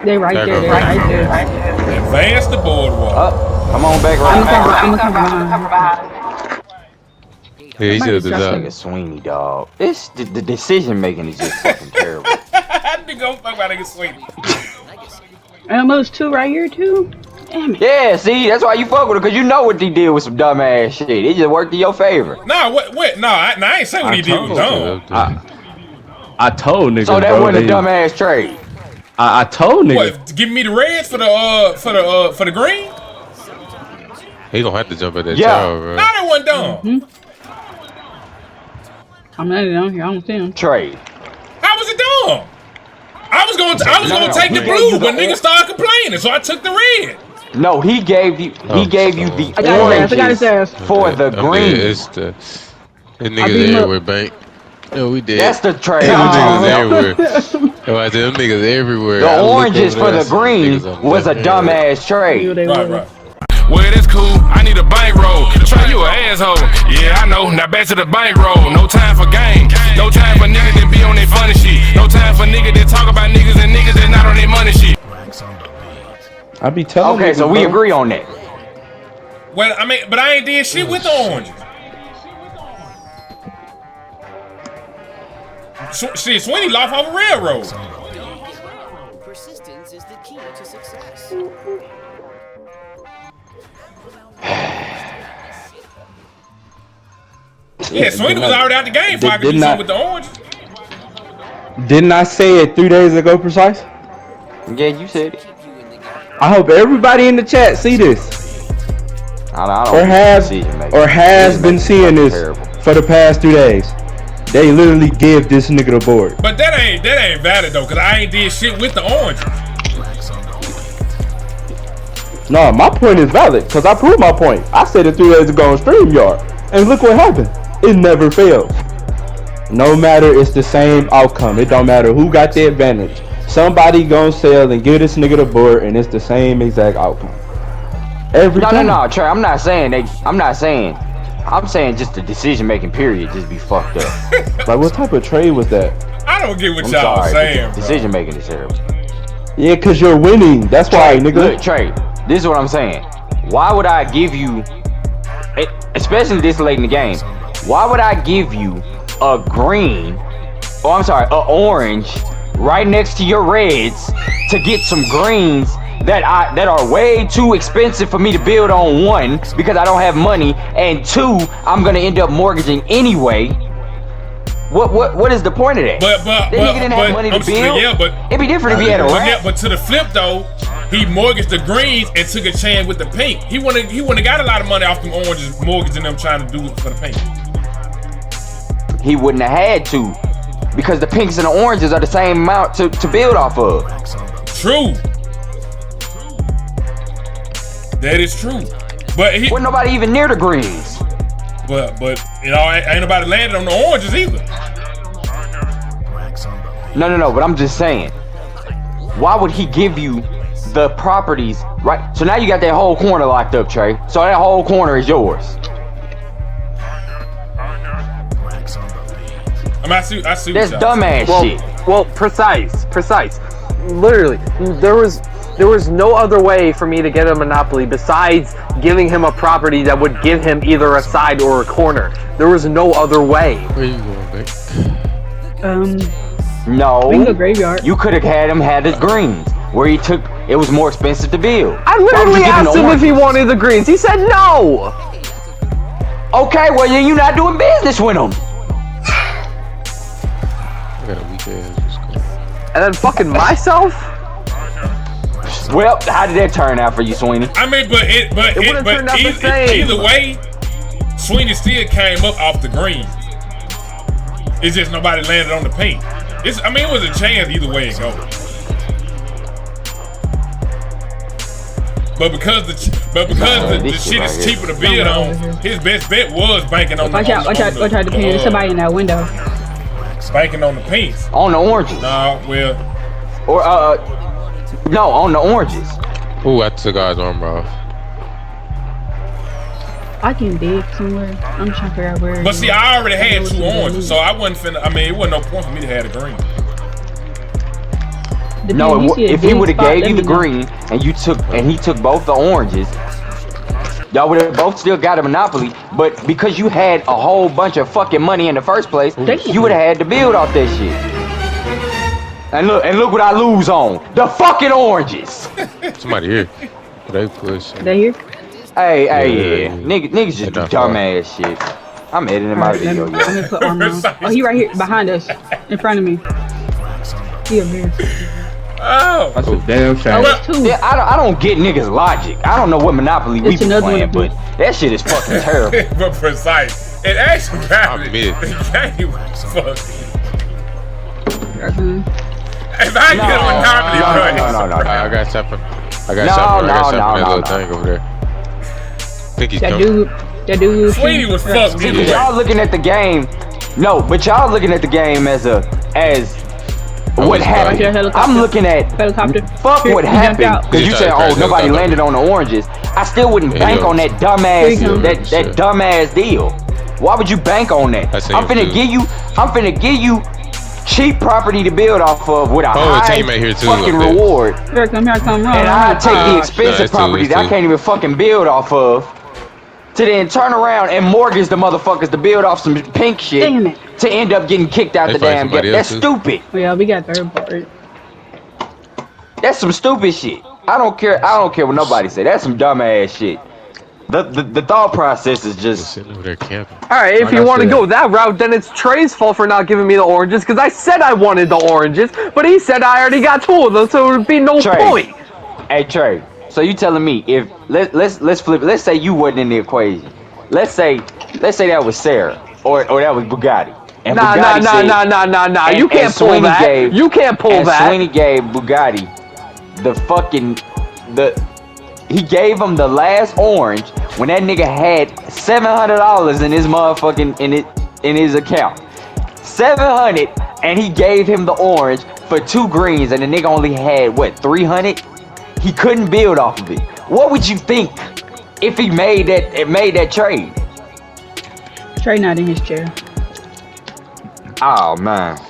They right there. They right there. Advance the boardwalk. Come on back right now. I'm gonna cover behind. Yeah, he should have done Nigga Sweeney, dog. The decision making is just fucking terrible. Nigga, go fuck about nigga Sweeney. And those two right here too. Damn it. Yeah, see, that's why you fuck with him, because you know what he did with some dumbass shit. It just worked in your favor. Nah, what? Nah, I ain't saying what he did was dumb. I told niggas. So that wasn't a dumbass trade. I told niggas. What? Give me the reds for the green? He gonna have to jump at that child, bro. Nah, that wasn't dumb. I'm not down here. I don't see him. Trade. How was it dumb? I was gonna take the blue, but niggas started complaining, so I took the red. No, he gave you the oranges for the green. It's the niggas everywhere, bank. Yeah, we did. That's the trade. Them niggas everywhere. I said them niggas everywhere. The oranges for the green was a dumbass trade. Right. Well, that's cool. I need a bankroll. Try you an asshole. Yeah, I know. Now back to the bankroll. No time for game. No time for niggas that be on their funny shit. No time for niggas that talk about niggas and niggas that not on their money shit. I be telling. Okay, so we agree on that. Well, I mean, but I ain't did shit with the oranges. Shit, Sweeney lost off a railroad. Persistence is the key to success. Yeah, Sweeney was already out the game before I could do something with the oranges. Didn't I say it 3 days ago, precise? Yeah, you said it. I hope everybody in the chat see this. I don't or has been seeing this for the past 2 days. They literally give this nigga the board. But that ain't valid though, cause I ain't did shit with the oranges. No, my point is valid, cause I proved my point. I said it 3 days ago on StreamYard, and look what happened. It never fails. No matter, it's the same outcome. It don't matter who got the advantage. Somebody gonna sell and give this nigga the board, and it's the same exact outcome. Every time. No, Trae, I'm not saying that. I'm saying just the decision making period just be fucked up. Like, what type of trade was that? I don't get what y'all saying, bro. Decision making is terrible. Yeah, cause you're winning. That's why, nigga. Look, Trae, this is what I'm saying. Why would I give you, especially this late in the game, why would I give you a green, an orange, right next to your reds to get some greens that are way too expensive for me to build on, one, because I don't have money, and two, I'm gonna end up mortgaging anyway. What is the point of that? That nigga didn't have money to build. Yeah, but it'd be different if he had a rat. Yeah, but to the flip though, he mortgaged the greens and took a chance with the pink. He wouldn't have got a lot of money off them oranges, mortgaging them, trying to do it for the pink. He wouldn't have had to, because the pinks and the oranges are the same amount to build off of. True. That is true. But wasn't nobody even near the greens. But you know, ain't nobody landed on the oranges either. No, but I'm just saying, why would he give you the properties, right? So now you got that whole corner locked up, Trae. So that whole corner is yours. I mean, I see that's dumbass shit. Well, precise. Literally, there was no other way for me to get a monopoly besides giving him a property that would give him either a side or a corner. There was no other way. Where you going, Vic? No. Bingo graveyard. You could have had him had his greens, where he took. It was more expensive to build. I literally asked him if he wanted the greens. He said no. Okay, well then you're not doing business with him. I got a weak ass. And then fucking myself. Well, how did that turn out for you, Sweeney? I mean, but either way, Sweeney still came up off the green. It's just nobody landed on the pink. It was a chance either way it goes. But because the shit is cheaper to build on, his best bet was banking on watch out the pin. There's somebody in that window. Banking on the pinks. On the oranges. No, well. Or no, on the oranges. Ooh, I took our armor off. I can dig somewhere. I'm trying to figure out where. But see, I already had 2 oranges, so I wasn't finna. I mean, it wasn't no point for me to have a green. No, if he would have gave you the green and he took both the oranges, y'all would have both still got a monopoly. But because you had a whole bunch of fucking money in the first place, you would have had to build off that shit. And look what I lose on the fucking oranges. Somebody here. They push. They here? Hey, yeah. Niggas just do dumbass shit. I'm editing my video. Let me put armor on. Oh, he right here behind us, in front of me. He up here. Oh, That's a damn shame. Oh, it's two. Yeah, I don't get niggas' logic. I don't know what Monopoly we It's be another playing, one. but that shit is fucking terrible. but precise. It actually happened. mid. The game was fucking. Mhm. If I get a Monopoly, no. I got something. I got something. That little thing over there. I think he's coming. That dude. Sweeney was fucked. See, but y'all looking at the game. No, but y'all looking at the game as what happened. I'm looking at fuck what happened. Because you said, oh, nobody landed on the oranges. I still wouldn't bank on that dumbass that dumbass deal. Why would you bank on that? I'm finna give you cheap property to build off of with a high fucking reward. Here come run. And I take the expensive property that I can't even fucking build off of to then turn around and mortgage the motherfuckers to build off some pink shit to end up getting kicked out the damn game. That's stupid. Yeah, we got third part. That's some stupid shit. I don't care what nobody say. That's some dumbass shit. The thought process is just sitting over there camping. Alright, if you want to go that route, then it's Trae's fault for not giving me the oranges, because I said I wanted the oranges, but he said I already got 2 of them, so it would be no point. Hey Trae, so you telling me if let's flip it. Let's say you wasn't in the equation. Let's say that was Sarah or that was Bugatti. And Nah. You can't pull that. You can't pull that. Sweeney gave Bugatti he gave him the last orange when that nigga had $700 in his motherfucking in his account. 700, and he gave him the orange for 2 greens, and the nigga only had what, 300? He couldn't build off of it. What would you think if he made that trade? Trae not in his chair. Oh man.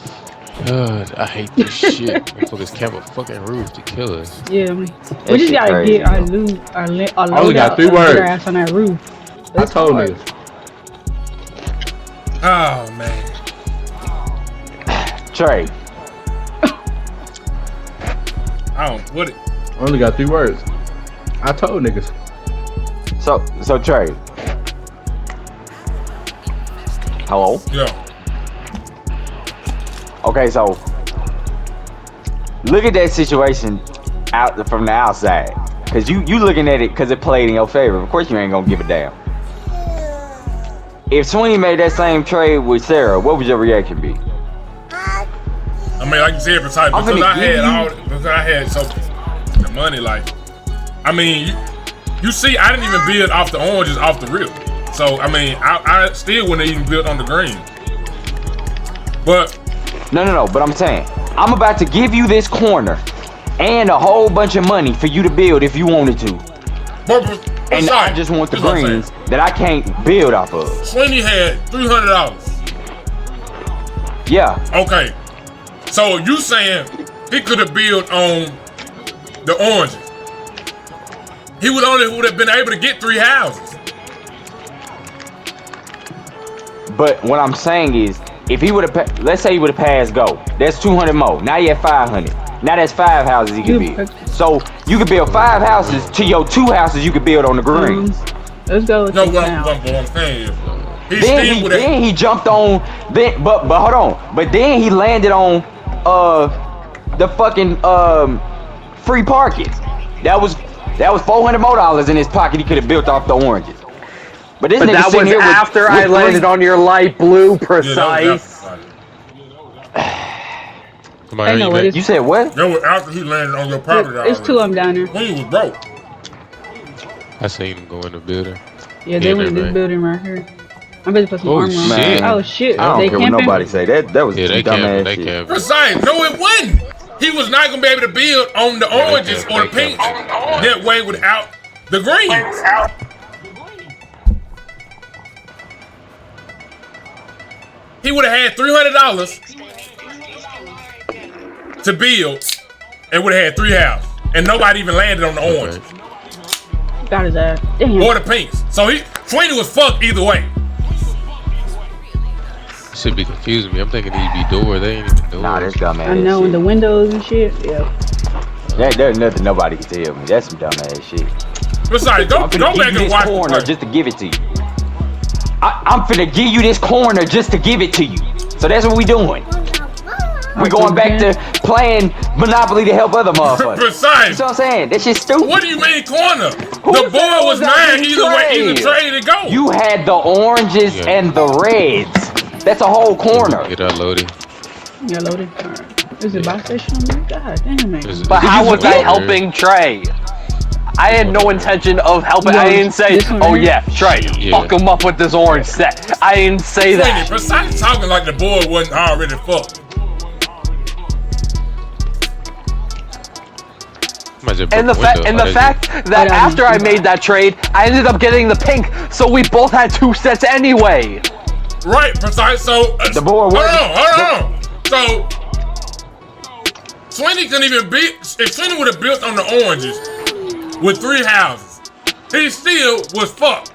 God, I hate this shit. Motherfuckers camp a fucking roof to kill us. Yeah, we just gotta get our loot, our load got out, 3 words. our ass on that roof. I told you. Oh man. Trae. I don't what it. I only got 3 words. I told niggas. So Trae. Hello? Yeah. Okay, so look at that situation out from the outside, cause you looking at it cause it played in your favor. Of course you ain't gonna give a damn. If Sweeney made that same trade with Sarah, what would your reaction be? I mean, like you said, because I had the money. Like, I mean, you see, I didn't even build off the oranges off the rip. So I mean, I still wouldn't even build on the green. But no. But I'm saying, I'm about to give you this corner and a whole bunch of money for you to build if you wanted to. And I just want the greens that I can't build off of. Sweeney had $300. Yeah. Okay. So you saying he could have built on the oranges? He would have been able to get 3 houses. But what I'm saying is, if he would have, let's say he would have passed go, that's 200 more. Now you have 500. Now that's 5 houses he could build. So you could build 5 houses to your 2 houses you could build on the greens. Let's go. No, what I'm saying is, then he jumped on. But hold on. But then he landed on the fucking free parking. That was $400 more in his pocket. He could have built off the oranges. But that was after I landed on your light blue precise. Come on, you said what? That was after he landed on your property. It's 2 of them down there. When he was broke. I seen him go in the building. Yeah, they went in this building right here. I'm about to put some armor on. Man. Oh shit! I don't care what nobody say. That was they dumbass shit. camping. Precise. No, it wasn't. He was not gonna be able to build on the oranges or the pinks that way without the greens. He would have had $300 to build, it would have had 3 houses, and nobody even landed on the orange Got his ass. Damn. or the pinks. So Sweeney was fucked either way. Should be confusing me. I'm thinking these be doors. They ain't even doors. Nah, that's dumb ass I know, shit. the windows and shit. Yeah. There's nothing nobody can tell me. That's some dumb ass shit. Besides, I'm don't finna go give back you and this watch corner the just to give it to you. I'm finna give you this corner just to give it to you. So that's what we doing. We going back to playing Monopoly to help other motherfuckers. Precise. That's what I'm saying. That shit's stupid. What do you mean corner? The said board it was was out mine in either way, either Trae? trade to go. You had the oranges and the reds. That's a whole corner. Get that loaded. Yeah, loaded. Alright. Is it buy station? God damn it. But how was I Yeah. helping Trae? I had no intention of helping. Yeah, I didn't say, this one oh right yeah, Trae, Yeah. fuck him up with this orange set. I didn't say Sweeney, that. Precise talking like the board wasn't already fucked. And the fact that after I made that trade, I ended up getting the pink, so we both had 2 sets anyway. Right, Precise. So The board hold wasn't- on. So Sweeney couldn't even beat. If Sweeney would have built on the oranges with 3 houses, he still was fucked.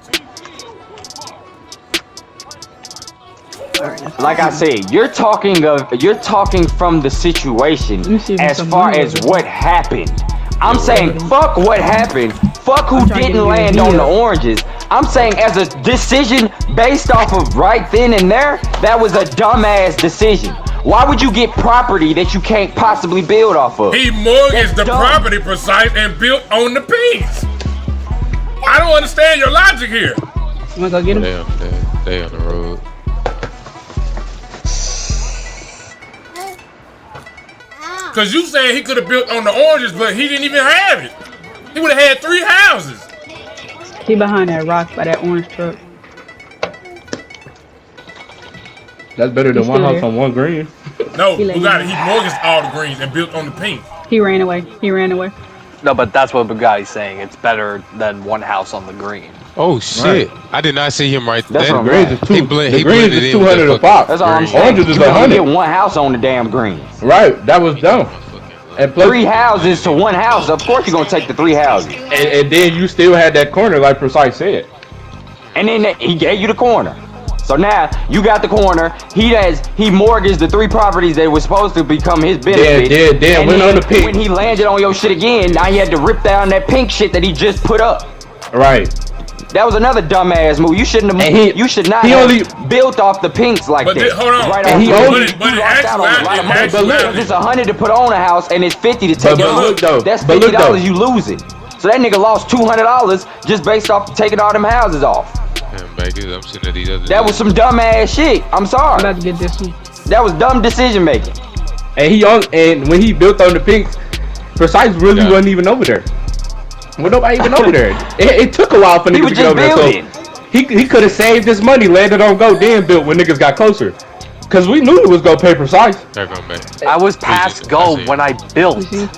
Like I said, you're talking from the situation me see if as some far more as of it. what happened. I'm saying fuck what happened. Fuck who I'm trying to didn't give you land a on the deal. oranges. I'm saying as a decision based off of right then and there, that was a dumbass decision. Why would you get property that you can't possibly build off of? He mortgaged That's the dumb. property, Precise, and built on the pinks. I don't understand your logic here. You wanna go get him? They on the road. Cause you saying he could have built on the oranges, but he didn't even have it. He would have had 3 houses. He behind that rock by that orange truck. That's better than He's one still house there. on one green. No, He laying Bugatti, down. he mortgaged all the greens and built on the pink. He ran away. He ran away. No, but that's what Bugatti's saying. It's better than 1 house on the green. Oh shit! I did not see him right That's there. what I'm Greens saying. is two. He The blended greens in is with 200 a fucking pop. That's all I'm green. saying. Oranges is You can only 100. get 1 house on the damn greens. Right, that was dumb. And plus, 3 houses to 1 house. Of course you're gonna take the 3 houses. and then you still had that corner, like Precise said. And then he gave you the corner. So now you got the corner. He mortgaged the 3 properties that was supposed to become his benefit. Then And went on the pink. When he landed on your shit again, now he had to rip down that pink shit that he just put up. Right. That was another dumbass move. You shouldn't have. And he- You should not he have only- built off the pinks like But that. hold on. Right And off he the only- rip. But You in lost out on a lot of money. actuality- Because it's 100 to put on a house and it's 50 to take But it look off. though, That's but look $50 though. you losing. So that nigga lost $200 just based off taking all them houses off. Damn, Vegas, I'm sitting at these other. That was some dumbass shit. I'm I'm sorry. about to get this one. That was dumb decision making. And when he built on the pinks, Precise really Yeah. wasn't even over there. Well, nobody even over there. It took a while for He niggas was to get just over there. building. So he could have saved his money, landed on go, then built when niggas got closer. Cause we knew it was gonna pay Precise. They're going back. I was past go when I built. You see?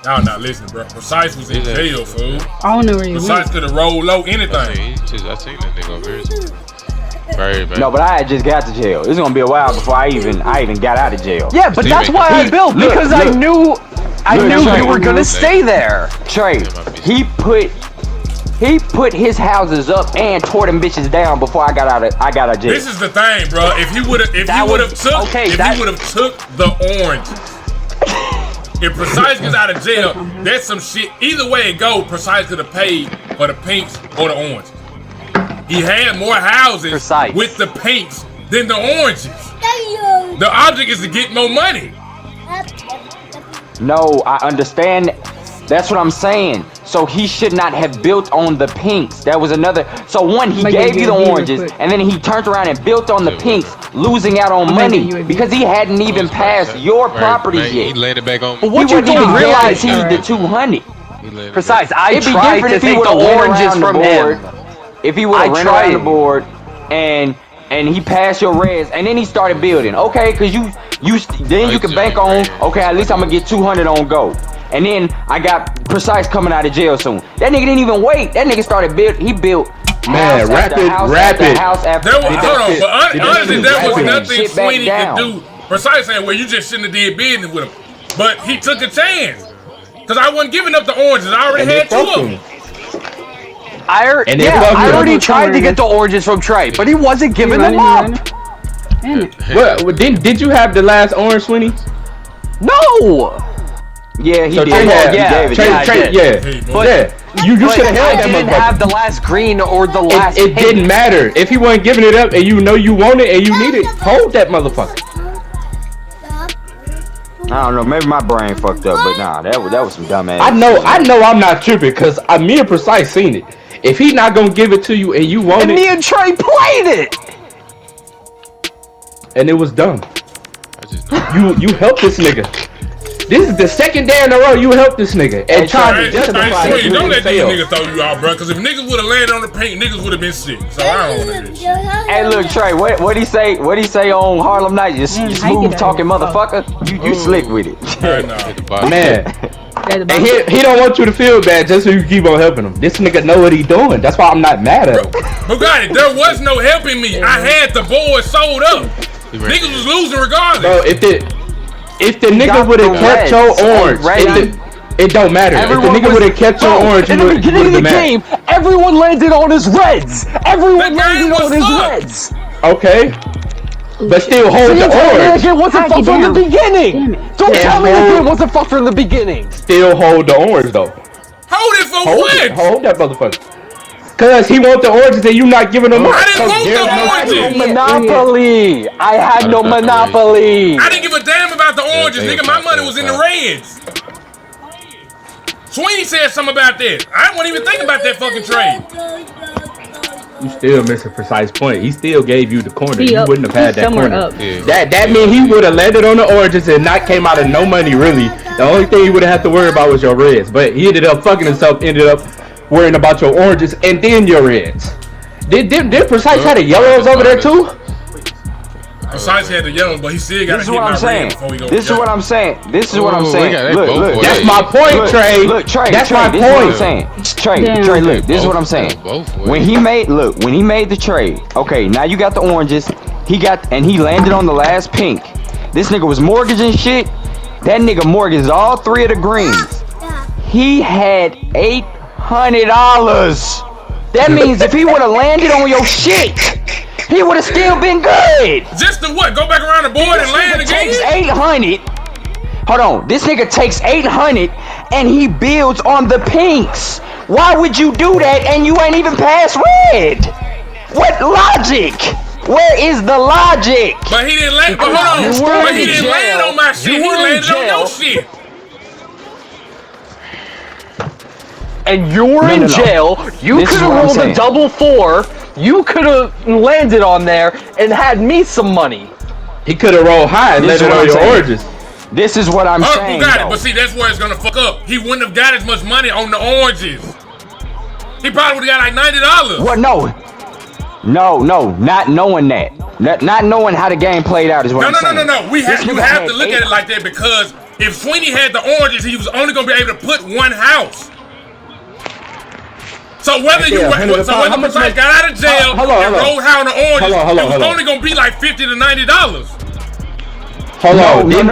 Y'all not listening, bro. Precise was in jail, fool. I don't know where you Precise went. could have rolled low I anything. seen that nigga over here. Very bad. No, but I had just got to jail. It's gonna be a while before I even got out of jail. Yeah, but Steve that's why I built, Look, because look. I knew Look, you were look. gonna stay there. Trey, he put his houses up and tore them bitches down before I got out of jail. This is the thing, bro. If he would have took the oranges, if Precise gets out of jail, that's some shit. Either way it go, Precise could have paid for the pinks or the oranges. He had more houses Precise. with the pinks than the oranges. The object is to get more money. No, I understand. That's what I'm saying. So he should not have built on the pinks. That was another. So one, he Make gave it you get the real oranges, quick. and then he turned around and built on the pinks, losing out on I'm money making you a because he hadn't even passed your properties He yet. landed back on. But what He you wouldn't even don't realize, guarantee Alright. the 200. He landed Precise, I It'd be tried different to if he take the would've went oranges around the from board. him. If he would I have ran around tried. the board and he passed your reds and then he started building, okay, because then you can bank on, okay, at least I'm gonna get 200 on go. And then I got Precise coming out of jail soon. That nigga didn't even wait. That nigga started he built Man, house after rapid, house rapid. after house after There was, house. hold on, but honestly, there was Rapid. nothing Shit back Sweeney could down. do. Precise saying, well, you just shouldn't have did business with him. But he took a chance. Because I wasn't giving up the oranges. I already had 2 of them. I already tried to get the oranges from Trae, but he wasn't giving them up. What? Did you have the last orange, Sweeney? No. Yeah, he So did. Trae had, I did. You should have held I that didn't motherfucker. have the last green or the last. It didn't matter if he wasn't giving it up, and you know you want it and you need it. Hold that motherfucker. I don't know. Maybe my brain fucked up, but nah, that was some dumb ass. I know I'm not tripping because me and Precise seen it. If he not gonna give it to you and you want And it, me and Trae played it, and it was dumb. You helped this nigga. This is the second day in a row you helped this nigga and tried to justify it. Don't let these niggas throw you out, bro. Because if niggas would have landed on the paint, niggas would have been sick. So I don't want to hear this. Hey, look, Trae, what he say? What he say on Harlem Night? You smooth talking motherfucker. You slick with it. Man. And he don't want you to feel bad just so you keep on helping him. This nigga know what he doing. That's why I'm not mad at him. Bugatti, there was no helping me. I had the boys sold up. Niggas was losing regardless. Bro, if the nigga would have kept your orange, it don't matter. If the nigga would have kept your orange, in the beginning of the game, everyone landed on his reds. Everyone landed on his reds. Okay. But still hold the orange. It wasn't fucked from the beginning. Don't tell me the game wasn't fucked from the beginning. Still hold the orange though. Hold it for what? Hold that motherfucker. Cause he want the oranges and you not giving them up. I didn't want the oranges. Monopoly. I had no monopoly. I didn't give a damn about the oranges, nigga. My money was in the reds. Sweeney said something about that. I won't even think about that fucking trade. You still miss a precise point. He still gave you the corner. You wouldn't have had that corner. Yeah. That mean he would have landed on the oranges and not came out of no money really. The only thing he would have had to worry about was your reds. But he ended up fucking himself, ended up worrying about your oranges and then your reds. Did Precise have the yellows over there too? Precise had the yellows, but he still got to hit my red before we go. This is what I'm saying. Look. That's my point, Trae. Look, Trae. That's my point. This is what I'm saying. Trae, look. This is what I'm saying. When he made the trade. Okay, now you got the oranges. He landed on the last pink. This nigga was mortgaging shit. That nigga mortgaged all 3 of the greens. He had $800. That means if he would have landed on your shit, he would have still been good. Just to what? Go back around the board and land again? Takes 800. Hold on. This nigga takes 800 and he builds on the pinks. Why would you do that and you ain't even past red? What logic? Where is the logic? But he didn't land. But hold on. But he didn't land on my shit. He landed on your shit. And you're in jail. You could have rolled a double 4. You could have landed on there and had me some money. He could have rolled high and landed on your oranges. This is what I'm saying. Bugatti, but see, that's where it's gonna fuck up. He wouldn't have got as much money on the oranges. He probably would have got like $90. What? No, not knowing that. Not knowing how the game played out is what I'm saying. No. You have to look at it like that because if Sweeney had the oranges, he was only gonna be able to put one house. So whether Precise got out of jail and rolled high on the oranges, it was only gonna be like $50 to $90. Hold on. No.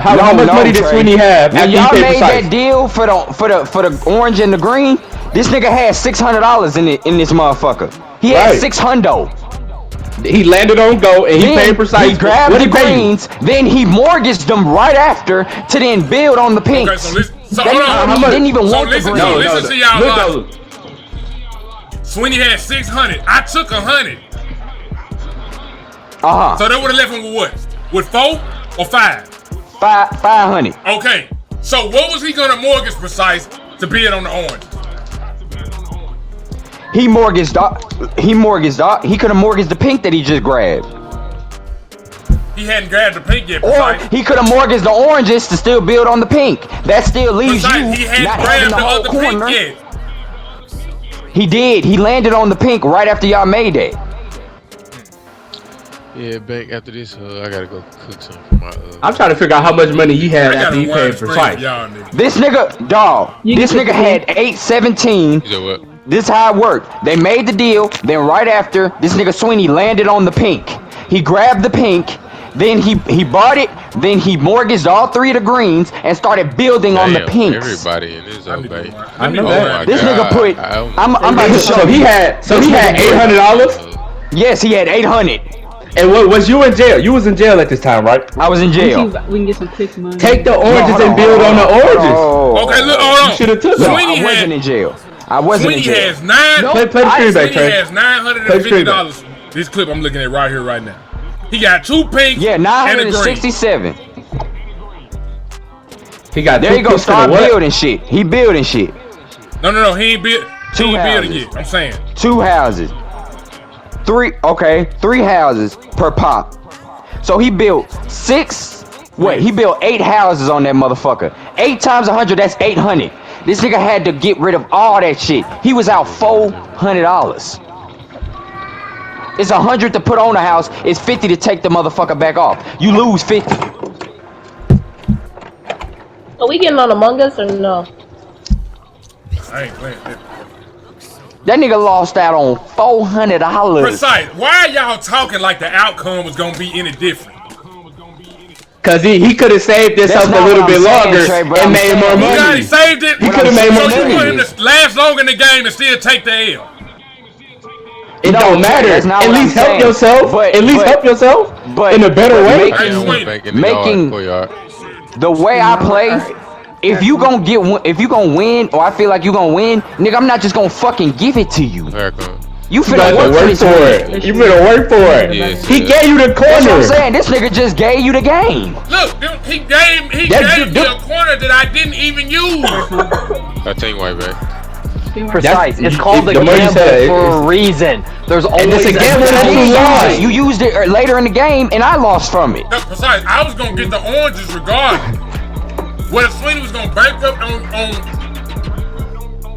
How much money did Sweeney have? When y'all made that deal for the orange and the green, this nigga had $600 in this motherfucker. He had $600. He landed on go and he paid Precise. He grabbed the greens, then he mortgaged them right after to then build on the pinks. Okay, so hold on. He didn't even want the green. Listen to y'all. Sweeney had 600. I took 100. So that would have left him with what? With 4 or 5? 500. Okay. So what was he gonna mortgage Precise to bid on the orange? He could have mortgaged the pink that he just grabbed. He hadn't grabbed the pink yet, Or he could have mortgaged the oranges to still build on the pink. That still leaves Precise, you he hadn't not grabbed having the the whole other corner. pink yet. He did. He landed on the pink right after y'all made that. Yeah, back after this, I gotta go cook something for my. I'm trying to figure out how much money he had after he paid Precise. This nigga, this nigga had 817. You know what? This is how it worked. They made the deal, then right after, this nigga Sweeney landed on the pink. He grabbed the pink, Then he bought it. Then he mortgaged all 3 of the greens and started building on the pinks. Everybody in his own bay. I know that. This nigga put. I'm about to show So he you. had $800. Yes, he had 800. And what was you in jail? You was in jail at this time, right? I was in We jail. can get some pics money. Take the oranges and build on the oranges. Okay, look, hold on. You should have took No, them. Sweeney I wasn't in jail. I wasn't in Sweeney jail. has nine. Play the screen back, Sweeney Trae. has $950. This clip I'm looking at right here, right now. He got 2 pinks Yeah, and a green. 967. He got There you go. Start building shit. He building shit. No, he ain't build. He ain't building houses. yet. I'm saying. 2 houses. 3 houses per pop. So he built 8 houses on that motherfucker. 8 times 100, that's 800. This nigga had to get rid of all that shit. He was out $400. It's 100 to put on a house. It's 50 to take the motherfucker back off. You lose 50. Are we getting on Among Us or no? I ain't playing that. That nigga lost out on $400. Precise. Why are y'all talking like the outcome was gonna be any different? Cause he could have saved this That's up a not little what bit I'm saying, longer Trae, but and I'm made saying more he Bugatti money. saved it. He could have made more So you want money. him to last long in the game and still take the L? It No, don't matter. that's not At what least I'm help saying. yourself. But- At least but- help yourself but- in a better but way. Hey, Sweeney. The way I play, if you gonna win, or I feel like you gonna win, nigga, I'm not just gonna fucking give it to you. You You finna better work work this for win. it. You better work for it. Yes, He yes. gave you the That's what I'm corner. saying. This nigga just gave you the game. Look, he gave me a corner that I didn't even use. I take white back. Precise. It's called a the more you gamble say it, for a it's- reason. There's always it's a gamble that you lost. You used it later in the game, and I lost from it. No, precise. I was gonna get the oranges regardless. Whether Sweeney was gonna bankrupt on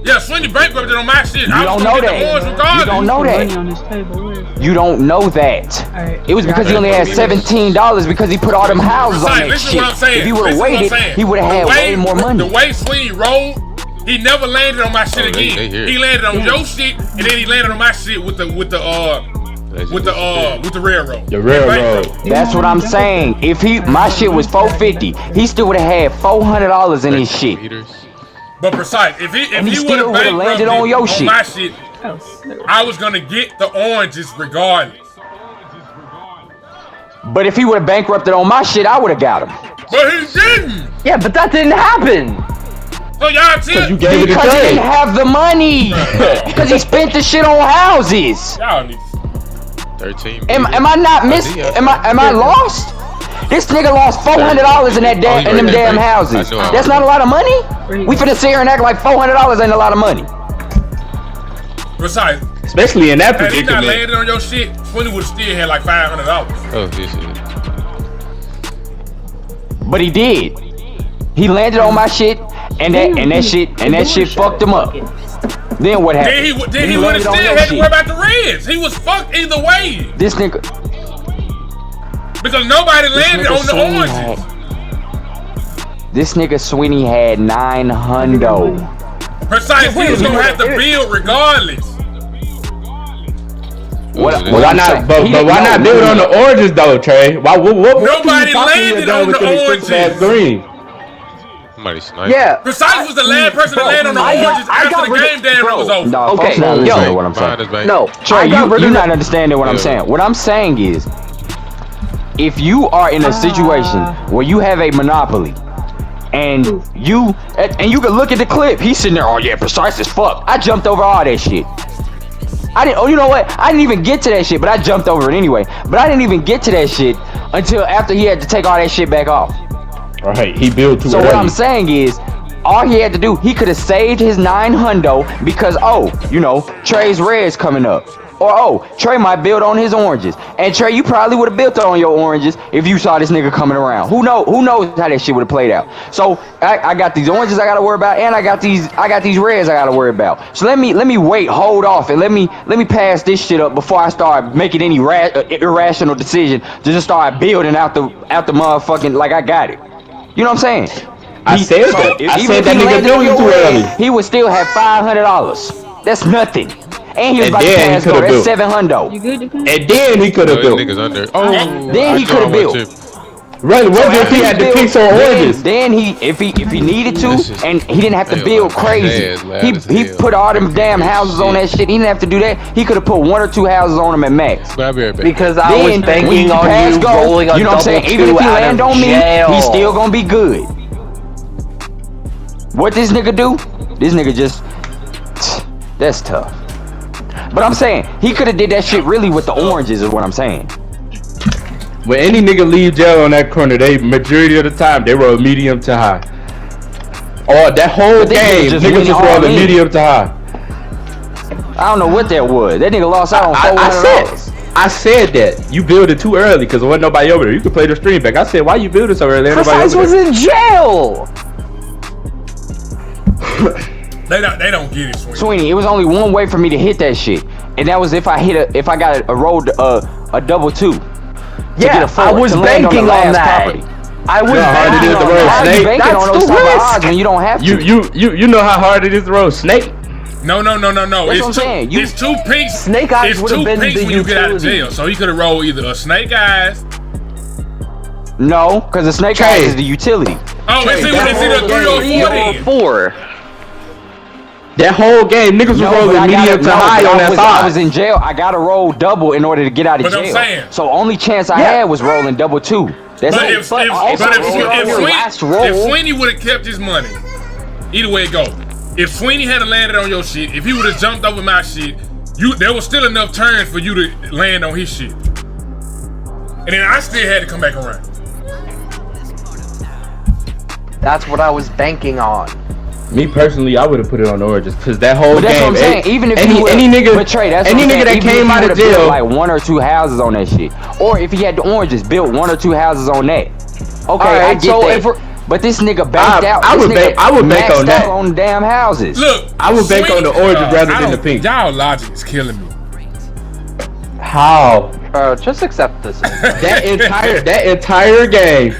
yeah, Sweeney bankrupted on my shit. I was don't gonna know get the orange that. regardless. You don't know Money that. on this table. Where is it? You don't know that. Alright. It was because he only had $17 because he put all them houses on Precise, that listen shit. what I'm saying. If he would have Listen what I'm waited, saying. he would have had way more money. The way Sweeney rolled, he never landed on my shit they again. here. He landed on your shit, and then he landed on my shit with the railroad. The railroad. That's what I'm saying. If my shit was $450, he still would have had $400 in his shit. But precise, if And he he would still have would've landed on your shit. my shit, Oh, snap. I was gonna get the oranges regardless. But if he would have bankrupted on my shit, I would have got him. But he didn't. Yeah, but that didn't happen. So y'all tell You gave it a Because he didn't trade. have the money. Because he spent the shit on houses. y'all need 13. Am I not am I lost? This nigga lost $400 in them damn houses. I know. That's not a lot of money. We finna sit here and act like $400 ain't a lot of money. precise. Especially in that Had he not predicament. landed on your shit, Sweeney would have still had like $500. Oh, this is. But he did. He landed on my shit, and that shit fucked him up. Then what happened? Then he would have landed on still your had to shit. worry about the Reds. He was fucked either way This nigga. because nobody landed nigga on the Sweeney oranges. This nigga Sweeney had 900. Precise, he was gonna have to build regardless. What Why I'm not? saying- But he why didn't not know. build on the oranges though, Trae? Why? What Nobody can you possibly landed have done on with the them expensive ass oranges. green? Somebody sniped. Yeah. Precise was the last person to land on the oranges after the game damn near was over. No, Okay, folks not listening yo. to what I'm saying. Behind his back. No. Trey, got rid you're of not the- understanding what I'm Yeah. saying. What I'm saying is, if you are in a situation where you have a monopoly, and you can look at the clip, he's sitting there, oh yeah, precise as fuck. I jumped over all that shit. Oh, you know what? I didn't even get to that shit, but I jumped over it anyway. But I didn't even get to that shit until after he had to take all that shit back off. Right, he built too So early. what I'm saying is, all he had to do, he could have saved his 900 because, Trae's Red's coming up. Or, Trae might build on his oranges. And Trae, you probably would have built on your oranges if you saw this nigga coming around. Who knows how that shit would have played out. So I got these oranges I gotta worry about, and I got these reds I gotta worry about. So let me wait, hold off, and let me pass this shit up before I start making any irrational decision to just start building out the motherfucking like I got it. You know what I'm saying? I said that. I Even said if that he nigga landed on built your too early. red, he would still have $500. That's nothing. And he was about to pass go. That's 700. You good? And then he could have built. Niggas under. Oh, then he could have built. Right, what if he had the pinks on oranges? Then if he needed to, and he didn't have to build crazy. He put all them damn houses on that shit. He didn't have to do that. He could have put 1 or 2 houses on them at max. But I'll be right back. Because I was banking on you rolling a you know what I'm saying? Even if he land on me, he's still gonna be good. What this nigga do? This nigga just, that's tough. But I'm saying, he could have did that shit really with the oranges is what I'm saying. When any nigga leave jail on that corner, they majority of the time they roll medium to high. Or that whole game, niggas just roll medium to high. I don't know what that was. That nigga lost out on $400. I said that. You build it too early because there wasn't nobody over there. You could play the stream back. I said, why you build it so early? Precise was in jail. They don't get it, Sweeney. It was only one way for me to hit that shit, and that was if I got a roll a double 2. Yeah, I was banking on that. Property. I was banking on that. You banking on those type of odds when you don't have to. You know how hard it is to roll snake. No. That's what I'm saying. It's 2 pinks. Snake eyes would have been the when you get out of jail. So he could have rolled either a snake eyes. No, because the snake eyes is the utility. Oh, it's either 3 or 4. That whole game, niggas was rolling medium to high on that side. I was in jail. I got to roll double in order to get out of jail. I'm saying, so only chance I had was rolling double 2. That's but if Sweeney would have kept his money, either way it go. If Sweeney had landed on your shit, if he would have jumped over my shit, there was still enough turns for you to land on his shit. And then I still had to come back around. That's what I was banking on. Me personally, I would have put it on oranges because that whole that's game. What I'm saying. Even if any nigga, Trae, that's any nigga that came out of jail, like 1 or 2 houses on that shit, or if he had the oranges, built 1 or 2 houses on that. Okay, right, I get that. But this nigga banked out. I would bank on that. On the damn houses. Look, I would bank on the oranges rather than the pink. Y'all logic is killing me. How? Bro, just accept this. that entire game.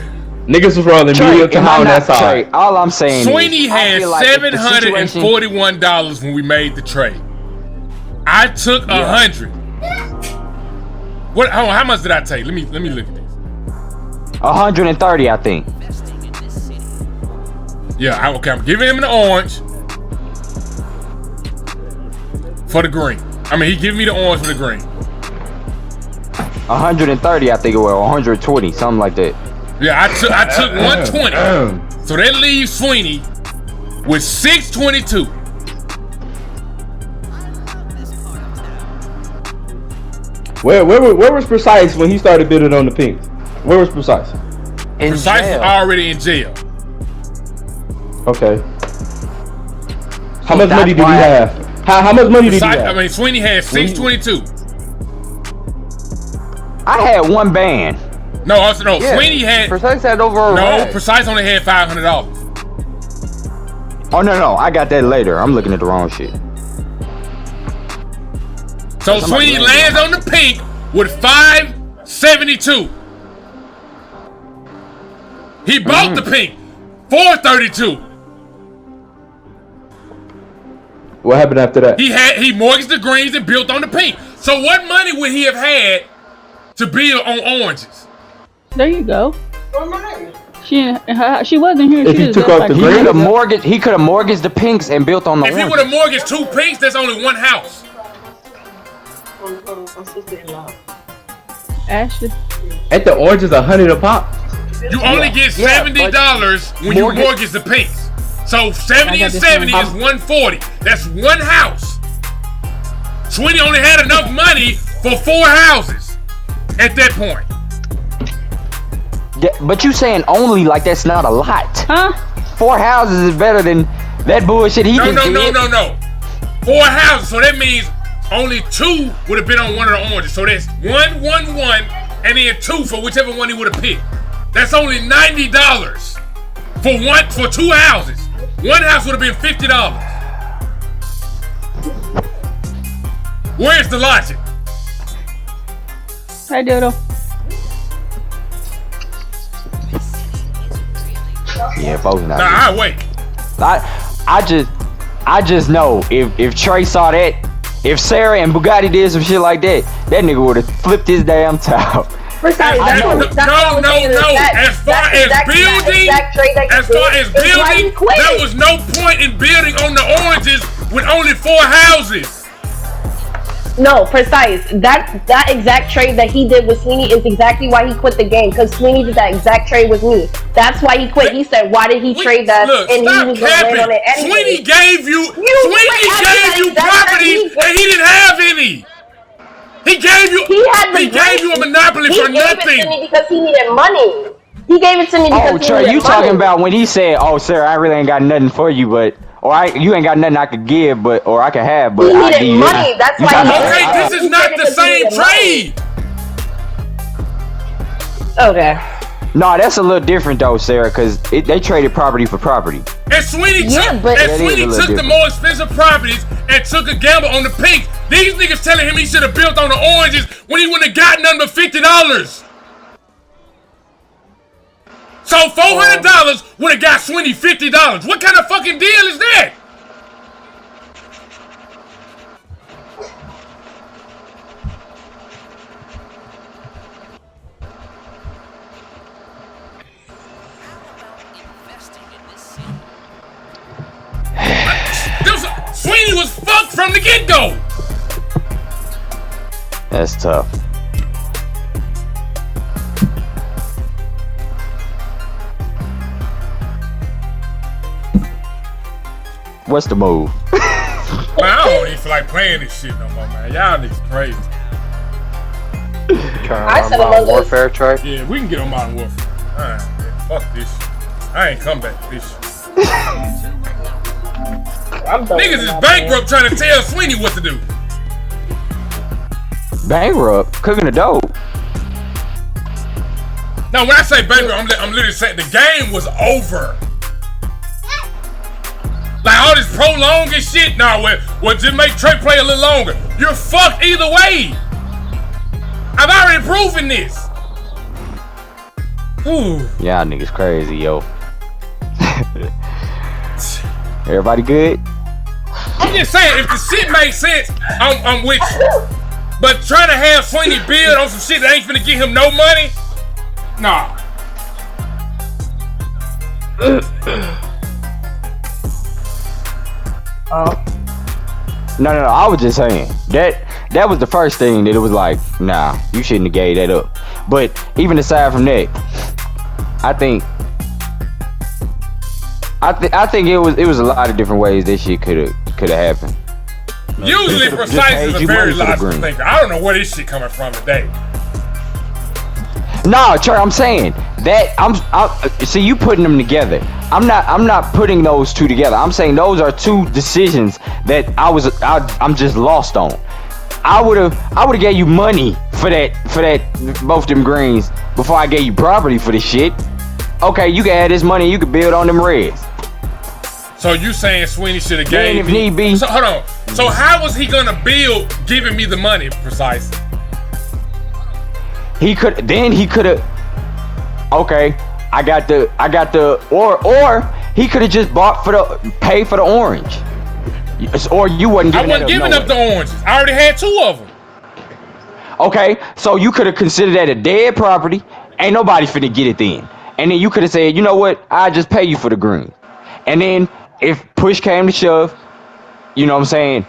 Niggas was rolling medium to high on that side. All I'm saying Sweeney had $741 when we made the trade. I took 100. What? How much did I take? Let me look at this. 130, I think. Yeah, okay. I'm giving him an orange for the green. I mean, he giving me the orange for the green. 130, I think it was, 120, something like that. Yeah, I took 120. So that leaves Sweeney with 622. Where was Precise when he started bidding on the pinks? Where was Precise? Precise was already in jail. Okay. How much money did he have? How much money did he have? I mean, Sweeney had 622. I had 1 band. No, Sweeney had. Precise had over. No, Precise only had $500. Oh no, I got that later. I'm looking at the wrong shit. So Sweeney lands on the pink with 572. He bought the pink, 432. What happened after that? He mortgaged the greens and built on the pink. So what money would he have had to build on oranges? There you go. She wasn't here. If he took off the he could have mortgaged the pinks and built on the oranges. If he would have mortgaged 2 pinks, that's only 1 house. Ashley. At the oranges, 100 a pop. You only get $70 when you mortgage the pinks. So 70 and 70 is 140. That's 1 house. Sweeney only had enough money for 4 houses at that point. Yeah, but you saying only like that's not a lot. Huh? 4 houses is better than that bullshit he just did. No. 4 houses, so that means only 2 would have been on 1 of the oranges. So that's 1, 1, 1, and then 2 for whichever one he would have picked. That's only $90 for 2 houses. 1 house would have been $50. Where's the logic? Hi, Dodo. Yeah, folks not. Nah, I wait. I just know if Trae saw that If Sarah and Bugatti did some shit like that, that nigga would have flipped his damn top. Precise. No. As far as building, there was no point in building on the oranges with only 4 houses. No, precise. That exact trade that he did with Sweeney is exactly why he quit the game. Because Sweeney did that exact trade with me. That's why he quit. He said, "Why did he trade that?" Look, and he was going to land on it anyway. Sweeney gave you property, and he didn't have any. He gave you. He gave you a monopoly for nothing. He gave it to me because he needed money. He gave it to me because he needed money. You talking about when he said, "Oh, sir, I really ain't got nothing for you, but." You ain't got nothing I could give, or I can have, but he needed money. That's why. Okay, this is not the same trade. Okay. No, that's a little different though, Sarah, because they traded property for property. And Sweeney took the more expensive properties and took a gamble on the pink. These niggas telling him he should have built on the oranges when he wouldn't have got nothing but $50. So $400 would have got Sweeney $50. What kind of fucking deal is that? Sweeney was fucked from the get-go. That's tough. What's the move? Man, I don't even feel like playing this shit no more, man. Y'all niggas crazy. I said Modern Warfare, Trae. Yeah, we can get on Modern Warfare. Alright, yeah, fuck this shit. I ain't come back to this shit. Niggas is bankrupt trying to tell Sweeney what to do. Bankrupt? Cooking the dough. Now, when I say bankrupt, I'm literally saying the game was over. Like all this prolonging shit. Nah, well, just make Trae play a little longer. You're fucked either way. I've already proven this. Ooh. Y'all niggas crazy, yo. Everybody good? I'm just saying, if the shit makes sense, I'm with you. But trying to have Sweeney build on some shit that ain't finna get him no money, nah. No, I was just saying that was the first thing that it was like, nah, you shouldn't have gave that up. But even aside from that, I think it was a lot of different ways that shit could have happened. Usually Precise is a very logical thinker. I don't know where this shit coming from today. No, Trae, I'm saying that see you putting them together. I'm not putting those two together. I'm saying those are two decisions that I'm just lost on. I would have gave you money for that both them greens before I gave you property for this shit. Okay, you can have this money, you can build on them reds. So you saying Sweeney should have gave if need be. So hold on. So how was he gonna build giving me the money, Precise? He could have. Okay, I got the or he could have just pay for the orange. Or you wasn't giving. I wasn't giving up the oranges. I already had 2 of them. Okay, so you could have considered that a dead property. Ain't nobody finna get it then. And then you could have said, you know what? I just pay you for the green. And then if push came to shove, you know what I'm saying?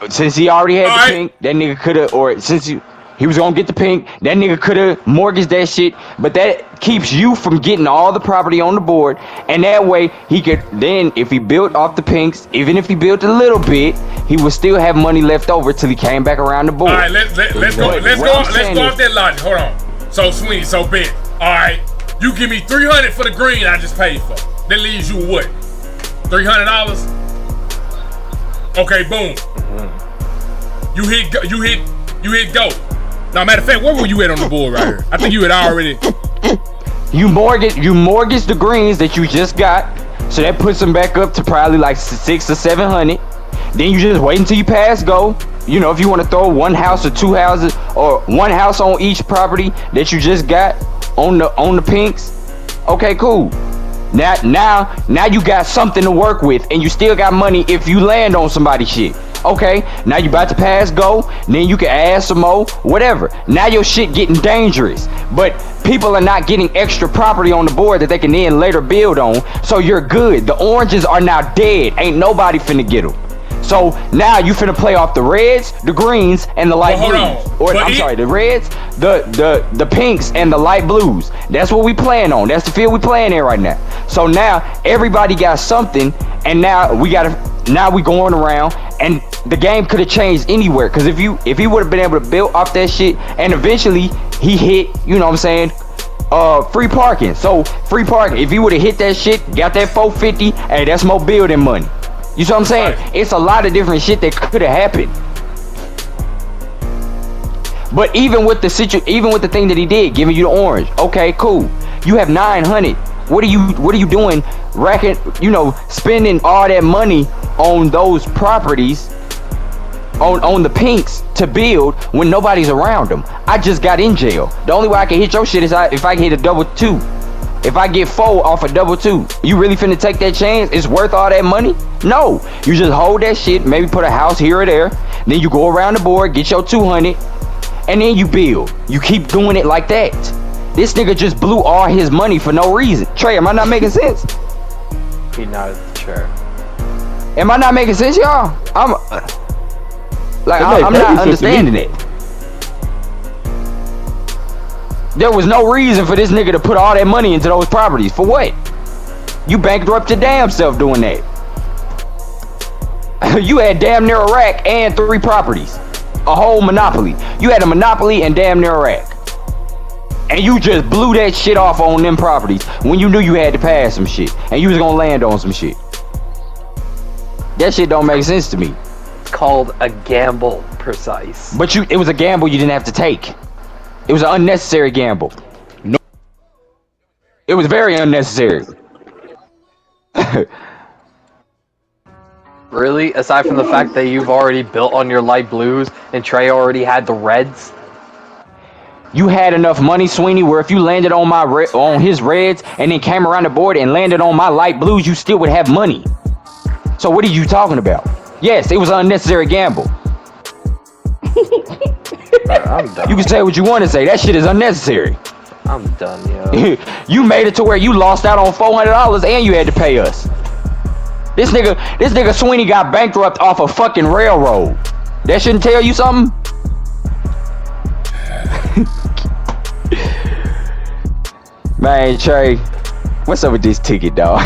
Since he already had the pink, that nigga could have, or since he was gonna get the pink, that nigga could have mortgaged that shit. But that keeps you from getting all the property on the board. And that way he could then, if he built off the pinks, even if he built a little bit, he would still have money left over till he came back around the board. All right, let's go off that logic. Hold on. So Sweeney, so bet. All right, you give me $300 for the green I just paid for. That leaves you what? $300. Okay, boom. You hit go. Now, matter of fact, where were you at on the board right here? I think you had already. You mortgage the greens that you just got, so that puts them back up to probably like 600 or 700. Then you just wait until you pass go. You know, if you want to throw 1 house or 2 houses or 1 house on each property that you just got on the pinks. Okay, cool. Now you got something to work with, and you still got money if you land on somebody's shit. Okay, now you about to pass go, then you can add some more, whatever. Now your shit getting dangerous, but people are not getting extra property on the board that they can then later build on, so you're good. The oranges are now dead. Ain't nobody finna get them. So now you finna play off the reds, the greens, and the light blues. Or I'm sorry, the reds, the pinks, and the light blues. That's what we playing on. That's the field we playing in right now. So now everybody got something, and now we going around, and the game could have changed anywhere. Cause if he would have been able to build off that shit, and eventually he hit, you know what I'm saying, free parking. So free parking. If he would have hit that shit, got that 450, hey, that's more building money. You see what I'm saying? Right. It's a lot of different shit that could have happened. But even with the thing that he did, giving you the orange, okay, cool. You have 900. What are you doing? Racking, spending all that money on those properties, on the pinks to build when nobody's around them. I just got in jail. The only way I can hit your shit is if I hit a double 2. If I get 4 off a double 2, you really finna take that chance? It's worth all that money? No. You just hold that shit, maybe put a house here or there, then you go around the board, get your 200, and then you build. You keep doing it like that. This nigga just blew all his money for no reason. Trae, am I not making sense? He nodded the chair. Am I not making sense, y'all? I'm not understanding it. There was no reason for this nigga to put all that money into those properties. For what? You bankrupt your damn self doing that. You had damn near a rack and 3 properties. A whole monopoly. You had a monopoly and damn near a rack. And you just blew that shit off on them properties when you knew you had to pass some shit. And you was gonna land on some shit. That shit don't make sense to me. It's called a gamble, Precise. But it was a gamble you didn't have to take. It was an unnecessary gamble. No, it was very unnecessary. Really? Aside from the fact that you've already built on your light blues and Trae already had the reds? You had enough money, Sweeney, where if you landed on his reds and then came around the board and landed on my light blues, you still would have money. So what are you talking about? Yes, it was an unnecessary gamble. I'm done. You can say what you want to say. That shit is unnecessary. I'm done, yo. You made it to where you lost out on $400 and you had to pay us. This nigga Sweeney got bankrupt off a fucking railroad. That shouldn't tell you something? Man, Trae, what's up with this ticket, dog?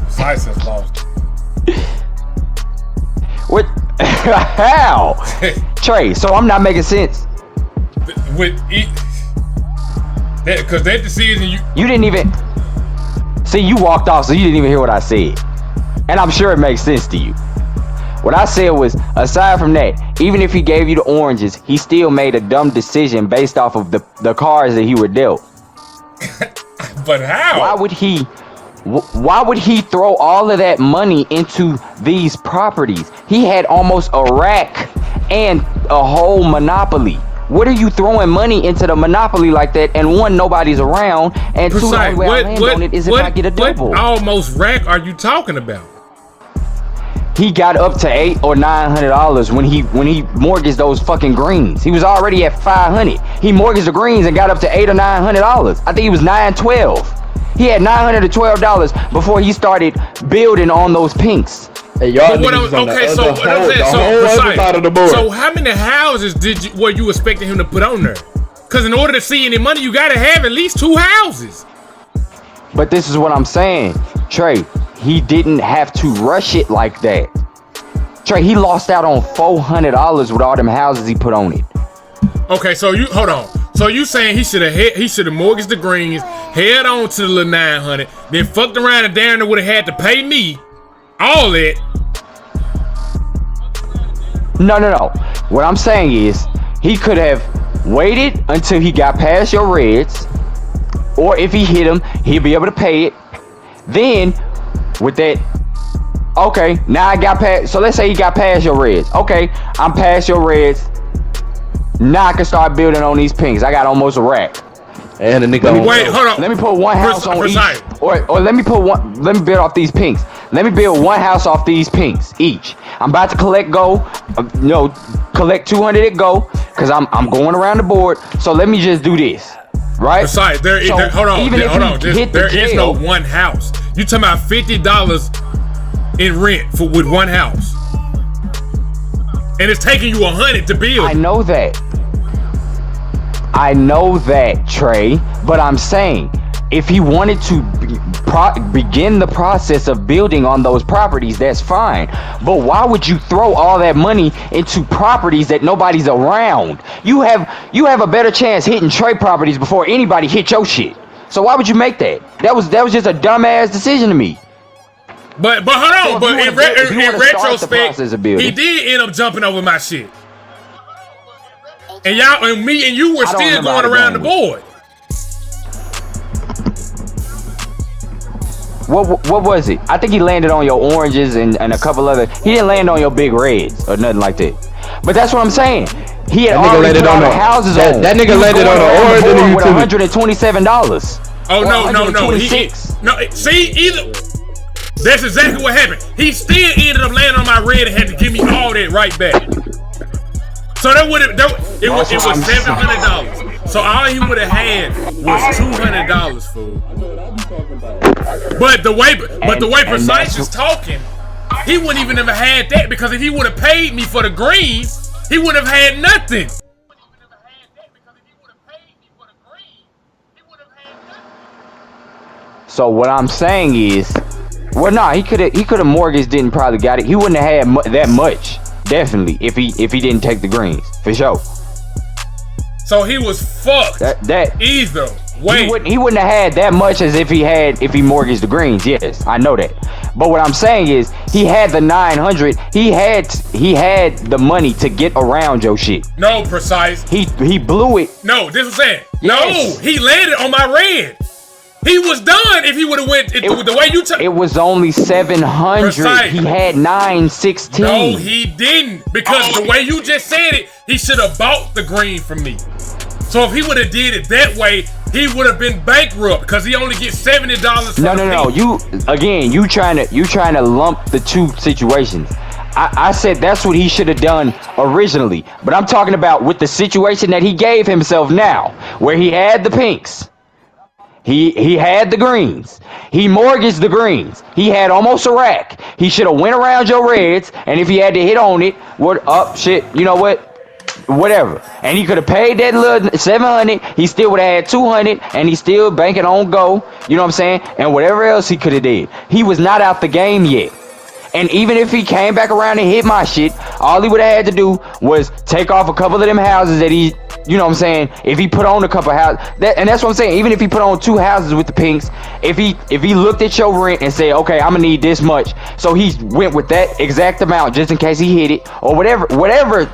Size has lost. What? How? Trae, so I'm not making sense. Because that decision you didn't even see. You walked off, so you didn't even hear what I said, and I'm sure it makes sense to you. What I said was, aside from that, even if he gave you the oranges, he still made a dumb decision based off of the cards that he were dealt. But how? Why would he throw all of that money into these properties? He had almost a rack and a whole monopoly. What are you throwing money into the monopoly like that? And 1, nobody's around, and 2, the only way I land on it is if I get a double. What almost rack are you talking about? He got up to $800 or $900 when he mortgaged those fucking greens. He was already at $500. He mortgaged the greens and got up to $800 or $900. I think he was $912. He had $912 before he started building on those pinks. Hey, y'all So how many houses were you expecting him to put on there? Because in order to see any money, you gotta have at least 2 houses. But this is what I'm saying, Trae. He didn't have to rush it like that. Trae, he lost out on $400 with all them houses he put on it. Okay, so hold on. So you saying he should have mortgaged the greens, held on to the little 900, then fucked around and down there would have had to pay me all that. No. What I'm saying is he could have waited until he got past your reds, or if he hit him, he'll be able to pay it. Then with that, okay, now I got past. So let's say he got past your reds. Okay, I'm past your reds. Now I can start building on these pinks. I got almost a rack. And the nigga. Wait, hold on. Let me put 1 house on each. Or let me build off these pinks. Let me build 1 house off these pinks each. I'm about to collect collect 200 at go, because I'm going around the board. So let me just do this. Right? Besides, hold on. There is no one house. You talking about $50 in rent with one house. And it's taking you 100 to build. I know that, Trae. But I'm saying, if he wanted to begin the process of building on those properties, that's fine. But why would you throw all that money into properties that nobody's around? You have a better chance hitting Trae properties before anybody hit your shit. So why would you make that? That was just a dumbass decision to me. But hold on. But in retrospect, he did end up jumping over my shit. And y'all and me and you were still going around the board. What was it? I think he landed on your oranges and a couple other. He didn't land on your big reds or nothing like that. But that's what I'm saying. He had already put all the houses on. That nigga landed on the orange and the with $127. Oh no. That's exactly what happened. He still ended up landing on my red and had to give me all that right back. So it was $700. So all he would have had was $200, fool. But the way Precise is talking, he wouldn't even have had that, because if he would have paid me for the green, he would have had nothing. So what I'm saying is, he could have mortgaged, didn't probably got it. He wouldn't have had that much, definitely, if he didn't take the greens, for sure. So he was fucked. Either way, he wouldn't have had that much as if he mortgaged the greens. Yes, I know that. But what I'm saying is, he had the 900. He had the money to get around your shit. No, Precise. He blew it. No, this is saying. Yes. No, he landed on my red. He was done if he would have went the way you took. It was only 700. Precise. He had 916. No, he didn't, because the way you just said it, he should have bought the green from me. So if he would have did it that way, he would have been bankrupt, because he only gets $70 from No. You trying to lump the two situations. I said that's what he should have done originally, but I'm talking about with the situation that he gave himself now, where he had the pinks. He had the greens. He mortgaged the greens. He had almost a rack. He should have went around your reds, and if he had to hit on it, you know what? Whatever. And he could have paid that little 700. He still would have had 200, and he's still banking on go. You know what I'm saying? And whatever else he could have did. He was not out the game yet. And even if he came back around and hit my shit, all he would have had to do was take off a couple of them houses that he, you know what I'm saying, if he put on a couple houses, and that's what I'm saying, even if he put on 2 houses with the pinks, if he looked at your rent and said, okay, I'm gonna need this much, so he went with that exact amount just in case he hit it, or whatever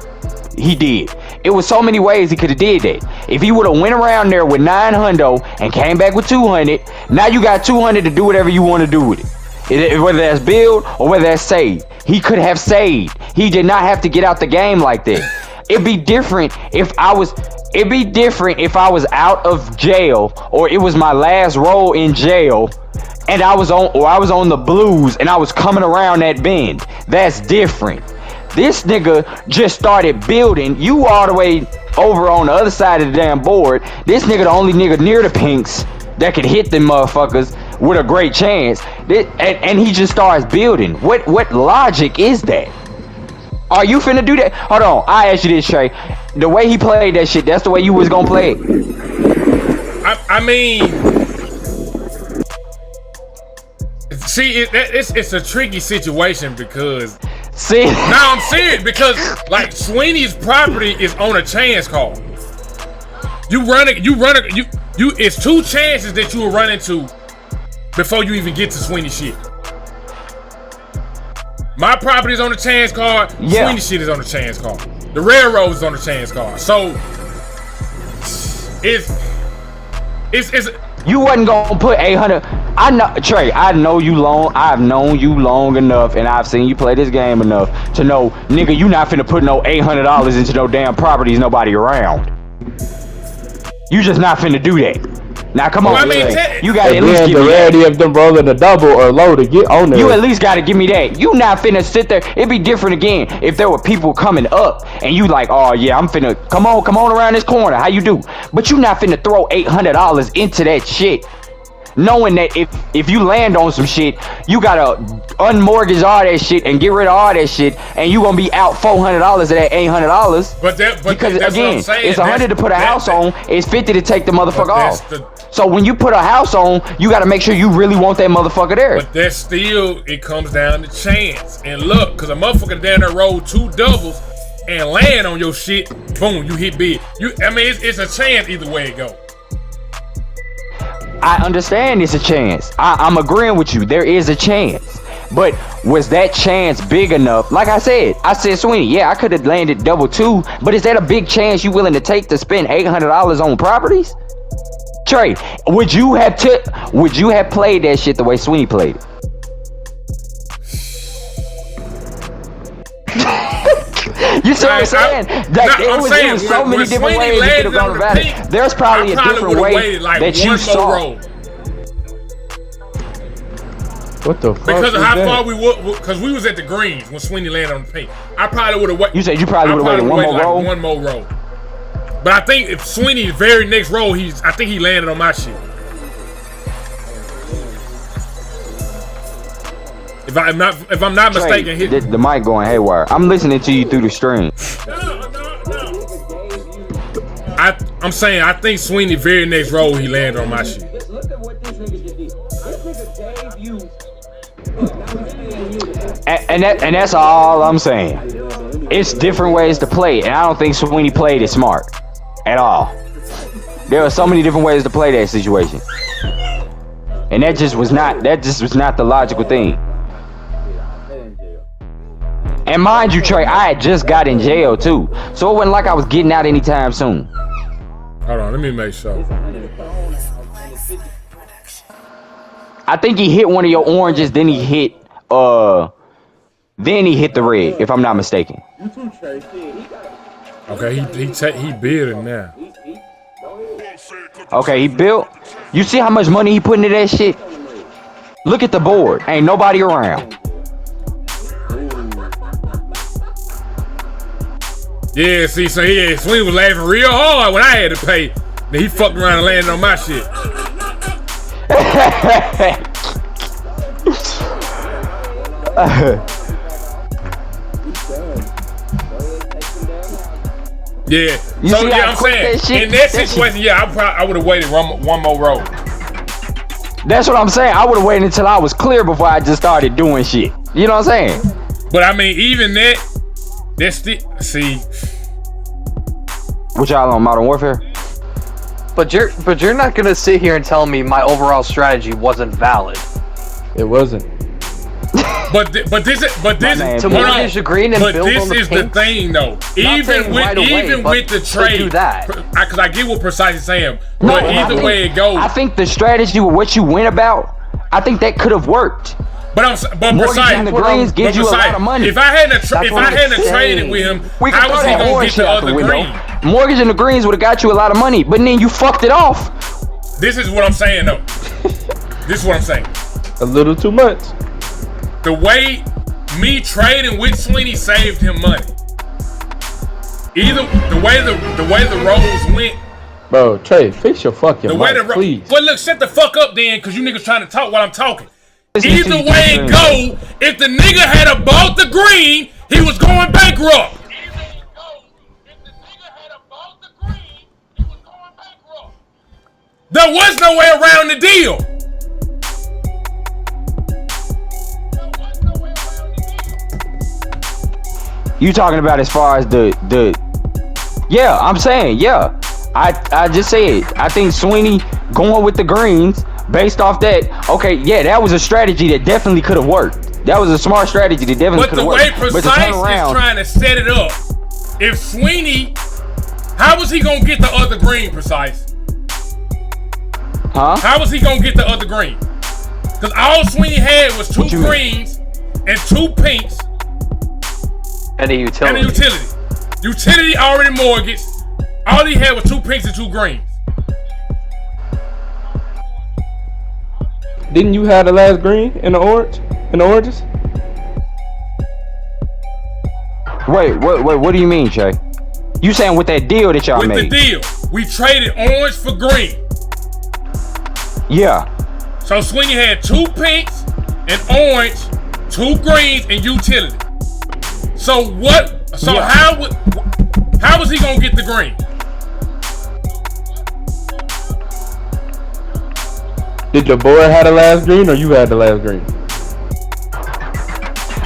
he did. It was so many ways he could have did that. If he would have went around there with 900 and came back with 200, now you got 200 to do whatever you want to do with it. Whether that's build or whether that's save. He could have saved. He did not have to get out the game like that. It'd be different if I was out of jail, or it was my last roll in jail, and I was on the blues and I was coming around that bend. That's different. This nigga just started building. You all the way over on the other side of the damn board. This nigga the only nigga near the pinks that could hit them motherfuckers with a great chance. And he just starts building. What logic is that? Are you finna do that? Hold on, I ask you this, Trae. The way he played that shit, that's the way you was gonna play it. I mean, see, it's a tricky situation because. See? Now I'm serious, because like Sweeney's property is on a chance call. It's 2 chances that you will run into before you even get to Sweeney shit. My property is on the chance card. Yeah. Sweeney shit is on the chance card. The railroad is on the chance card. So it's you wasn't gonna put 800. I know, Trae. I've known you long enough, and I've seen you play this game enough to know, nigga, you not finna put no $800 into no damn properties nobody around. You just not finna do that. Now come on, Well, I mean, you gotta at least Again, give the me that. rarity of them rolling a double or low to get on there. You at least gotta give me that. You not finna sit there. It'd be different again if there were people coming up and you like, oh yeah, I'm finna come on around this corner. How you do? But you not finna throw $800 into that shit, knowing that if you land on some shit, you gotta unmortgage all that shit and get rid of all that shit, and you gonna be out $400 of that $800. Because again, it's 100 to put a house on, it's 50 to take the motherfucker off. So when you put a house on, you gotta make sure you really want that motherfucker there. But that's still, it comes down to chance and luck. Cause a motherfucker down there roll 2 doubles and land on your shit, boom, you hit big. I mean, it's a chance either way it go. I understand it's a chance. I'm agreeing with you. There is a chance. But was that chance big enough? Like I said Sweeney, yeah, I could have landed double 2, but is that a big chance you willing to take to spend $800 on properties? Trae, would you have played that shit the way Sweeney played it? You see what I'm saying? There was so many different ways you could have gone about it. There's probably a different way that you saw. What the fuck? Because of how far we were, because we was at the greens when Sweeney landed on the pink. I probably would have waited. You said you probably would have waited one more roll. But I think if Sweeney's very next roll, I think he landed on my shit. If I'm not mistaken, the mic going haywire. I'm listening to you through the stream. No. I'm saying I think Sweeney very next roll he landed on my shit. And that's all I'm saying. It's different ways to play, and I don't think Sweeney played it smart at all. There are so many different ways to play that situation, and that just was not the logical thing. And mind you, Trae, I had just got in jail too, so it wasn't like I was getting out anytime soon. Hold on, let me make sure. I think he hit one of your oranges, then he hit the red, if I'm not mistaken. Okay, he bid it now. Okay, he built. You see how much money he put into that shit? Look at the board. Ain't nobody around. Yeah, see, so yeah, Sweeney was laughing real hard when I had to pay. Then he fucked around and landed on my shit. Yeah. So yeah, I'm saying in that situation, yeah, I would have waited one more roll. That's what I'm saying. I would have waited until I was clear before I just started doing shit. You know what I'm saying? But I mean, even that's still, see. What y'all on Modern Warfare? But you're not gonna sit here and tell me my overall strategy wasn't valid. It wasn't. But this to mortgage the green and build on the this is the thing though. Even with the trade, do that. Because I get what Precise is saying. But either way it goes, I think the strategy with what you went about, I think that could have worked. But Precise, the greens gives you a lot of money. If I hadn't traded with him, how was he gonna get the other green? Mortgage and the greens would have got you a lot of money, but then you fucked it off. This is what I'm saying though. This is what I'm saying. A little too much. The way me trading with Sweeney saved him money. Either the way the rolls went. Bro, Trae, fix your fucking mic, please. Well, look, shut the fuck up then, cause you niggas trying to talk while I'm talking. Either way it go, if the nigga had bought the green, he was going bankrupt. There was no way around the deal. You talking about as far as the yeah, I'm saying, yeah. I just said, I think Sweeney going with the greens based off that, okay, yeah, that was a strategy that definitely could have worked. That was a smart strategy that definitely could have worked. But the way Precise is trying to set it up, if Sweeney, how was he gonna get the other green, Precise? Huh? How was he gonna get the other green? Because all Sweeney had was 2 greens and 2 pinks. And a utility. Utility already mortgaged. All he had was 2 pinks and 2 greens. didn't you have the last green in the orange? In the oranges? Wait, what do you mean, Trey? You saying with that deal that y'all made? With the deal, we traded orange for green. Yeah. So Sweeney had 2 pinks and orange, 2 greens and utility. So what? So yeah. how was he gonna get the green? Did your boy have the last green or you had the last green?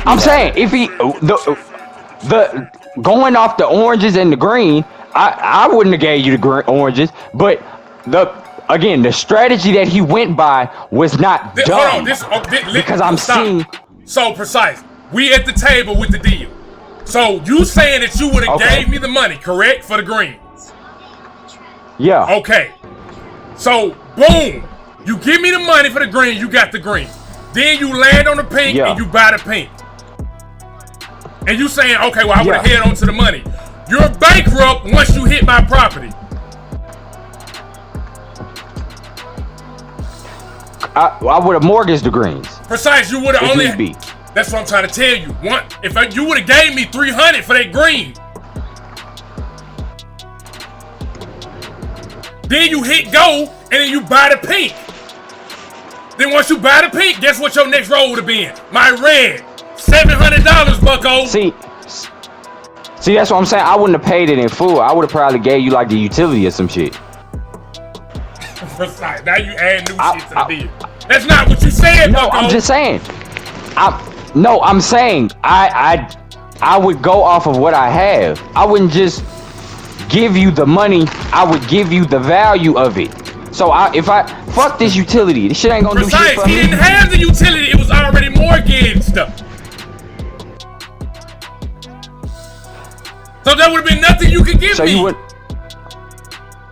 I'm saying if he the going off the oranges and the green, I wouldn't have gave you the oranges, but the strategy that he went by was not dumb. Hold on, because I'm seeing. So precise. We at the table with the deal. So you saying that you would have gave me the money, correct, for the greens? Yeah. Okay. So boom, you give me the money for the green, you got the green. Then you land on the pink and you buy the pink. And you saying, okay, well I would have held on to the money. You're bankrupt once you hit my property. I would have mortgaged the greens. Precise, you would have only. That's what I'm trying to tell you. If you would have gave me $300 for that green, then you hit go and then you buy the pink. Then once you buy the pink, guess what your next roll would have been? My red, $700, Bucko. See, that's what I'm saying. I wouldn't have paid it in full. I would have probably gave you like the utility or some shit. Precise. Now you add new shit to the deal. That's not what you said, No, Bucko. I'm just saying. I'm saying I would go off of what I have. I wouldn't just give you the money. I would give you the value of it. So if I fuck this utility, this shit ain't gonna do shit for me. He didn't have the utility. It was already mortgaged. So there would have been nothing you could give me.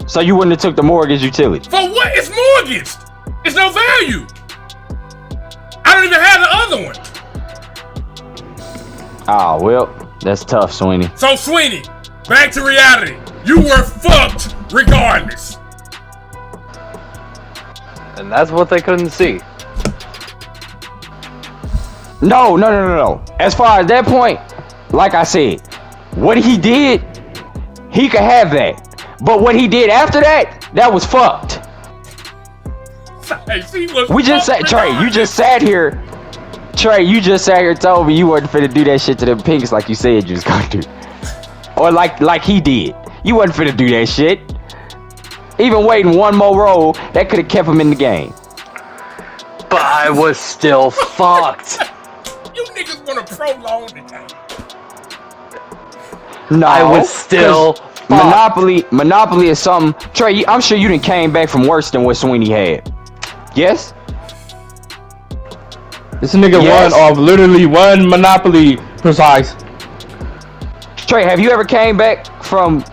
So you wouldn't have took the mortgage utility. For what? It's mortgaged. It's no value. I don't even have the other one. Oh, well, that's tough, Sweeney. So, Sweeney, back to reality. You were fucked regardless. And that's what they couldn't see. No. As far as that point, like I said, what he did, he could have that. But what he did after that was fucked. We just said, Trae, you just sat here and told me you wasn't finna do that shit to them pinks like you said you was gonna do. Or like he did. You wasn't finna do that shit. Even waiting one more roll, that could have kept him in the game. But I was still fucked. You niggas wanna prolong the game. No, I was still fucked. Monopoly is something. Trae, I'm sure you done came back from worse than what Sweeney had. Yes? This nigga won off literally one Monopoly precise. Trae, have you ever came back from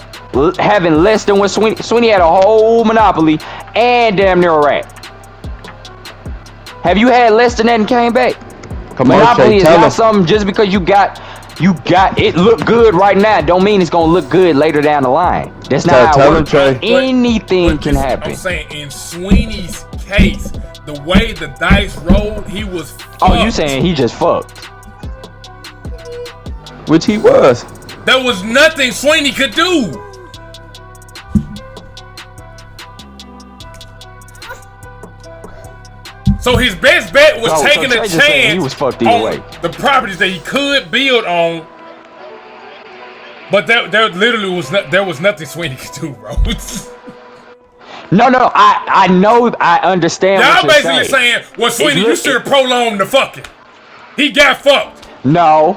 having less than what Sweeney had a whole Monopoly and damn near a rack? Have you had less than that and came back? Monopoly is not something just because you got it look good right now don't mean it's gonna look good later down the line. That's not how it works. Anything can happen. I'm saying in Sweeney's case, the way the dice rolled, he was fucked. Oh, you saying he just fucked? Which he was. There was nothing Sweeney could do. So his best bet was taking a chance he was fucked either way. The properties that he could build on. But there literally was nothing Sweeney could do, bro. No, I know, I understand. Y'all basically saying, well, Sweeney, you should have prolonged the fucking. He got fucked. No.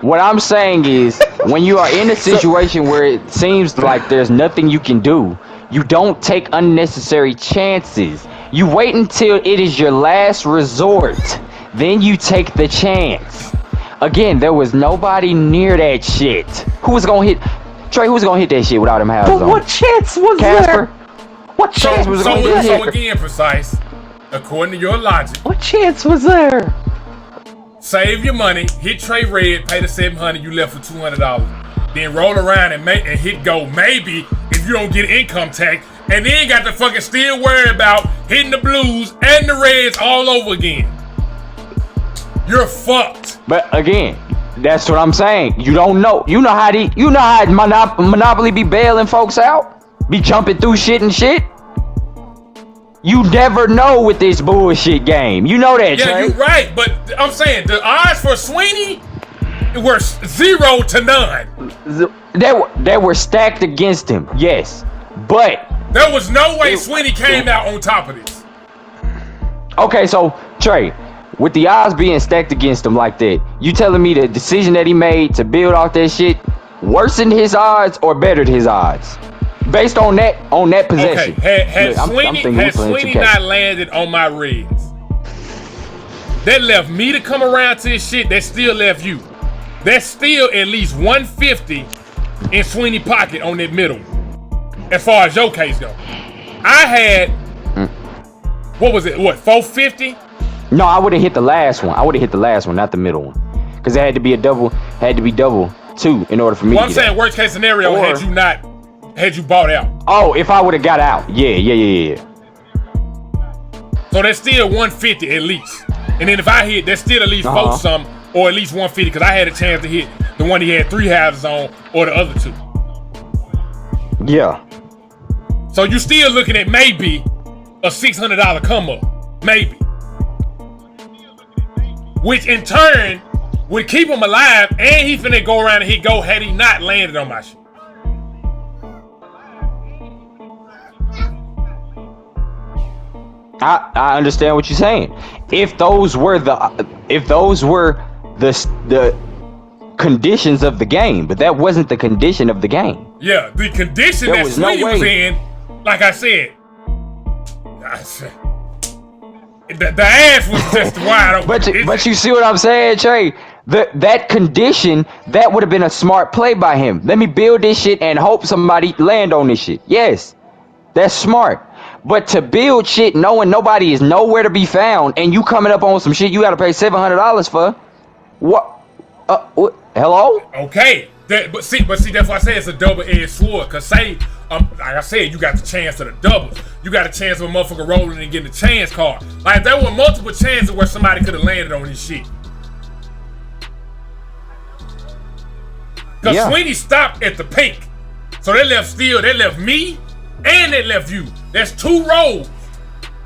What I'm saying is, when you are in a situation where it seems like there's nothing you can do, you don't take unnecessary chances. You wait until it is your last resort. Then you take the chance. Again, there was nobody near that shit. Who was gonna hit? Trae, who was gonna hit that shit without him houses on? But what chance was Casper? there? What chance was there? So again, precise. According to your logic. What chance was there? Save your money, hit Trae red, pay the $700, you left for $200. Then roll around and hit go. Maybe if you don't get income tax, and then got to fucking still worry about hitting the Blues and the Reds all over again. You're fucked. But again, that's what I'm saying. You don't know. You know how Monopoly be bailing folks out, be jumping through shit and shit. You never know with this bullshit game. You know that, Yeah, Trae. you're right. But I'm saying the odds for Sweeney were 0 to none. They were stacked against him. Yes, but there was no way Sweeney came out on top of this. Okay, so Trae, with the odds being stacked against him like that, you telling me the decision that he made to build off that shit worsened his odds or bettered his odds? Based on that possession. Okay, had Look, Sweeney not landed on my Reds, that left me to come around to this shit, that still left you. That's still at least 150 in Sweeney pocket on that middle. As far as your case go. I had, what was it, 450? No, I would have hit the last one. I would have hit the last one, not the middle one. Because it had to be double two in order for me Well, to I'm get saying out. worst case scenario, had you bought out. Oh, if I would have got out. Yeah. So that's still 150 at least. And then if I hit, that's still at least 4 something or at least 150 because I had a chance to hit the one he had 3 houses on or the other 2. Yeah. So you still looking at maybe a $600 come up. Maybe. Which in turn would keep him alive and he finna go around and hit go had he not landed on my shit. I understand what you're saying. If those were the conditions of the game, but that wasn't the condition of the game. Yeah, the condition There that was no Sweeney was way. in, like I said, the ass was just wide open. But you see what I'm saying, Trae? That condition, that would have been a smart play by him. Let me build this shit and hope somebody land on this shit. Yes, that's smart. But to build shit knowing nobody is nowhere to be found and you coming up on some shit you got to pay $700 for, what? Hello? Okay, but see, that's why I say it's a double-edged sword. Cause say, like I said, you got the chance of the doubles. You got a chance of a motherfucker rolling and getting a chance card. Like there were multiple chances where somebody could have landed on this shit. Cause Sweeney stopped at the pink, so they left me and they left you. That's 2 rolls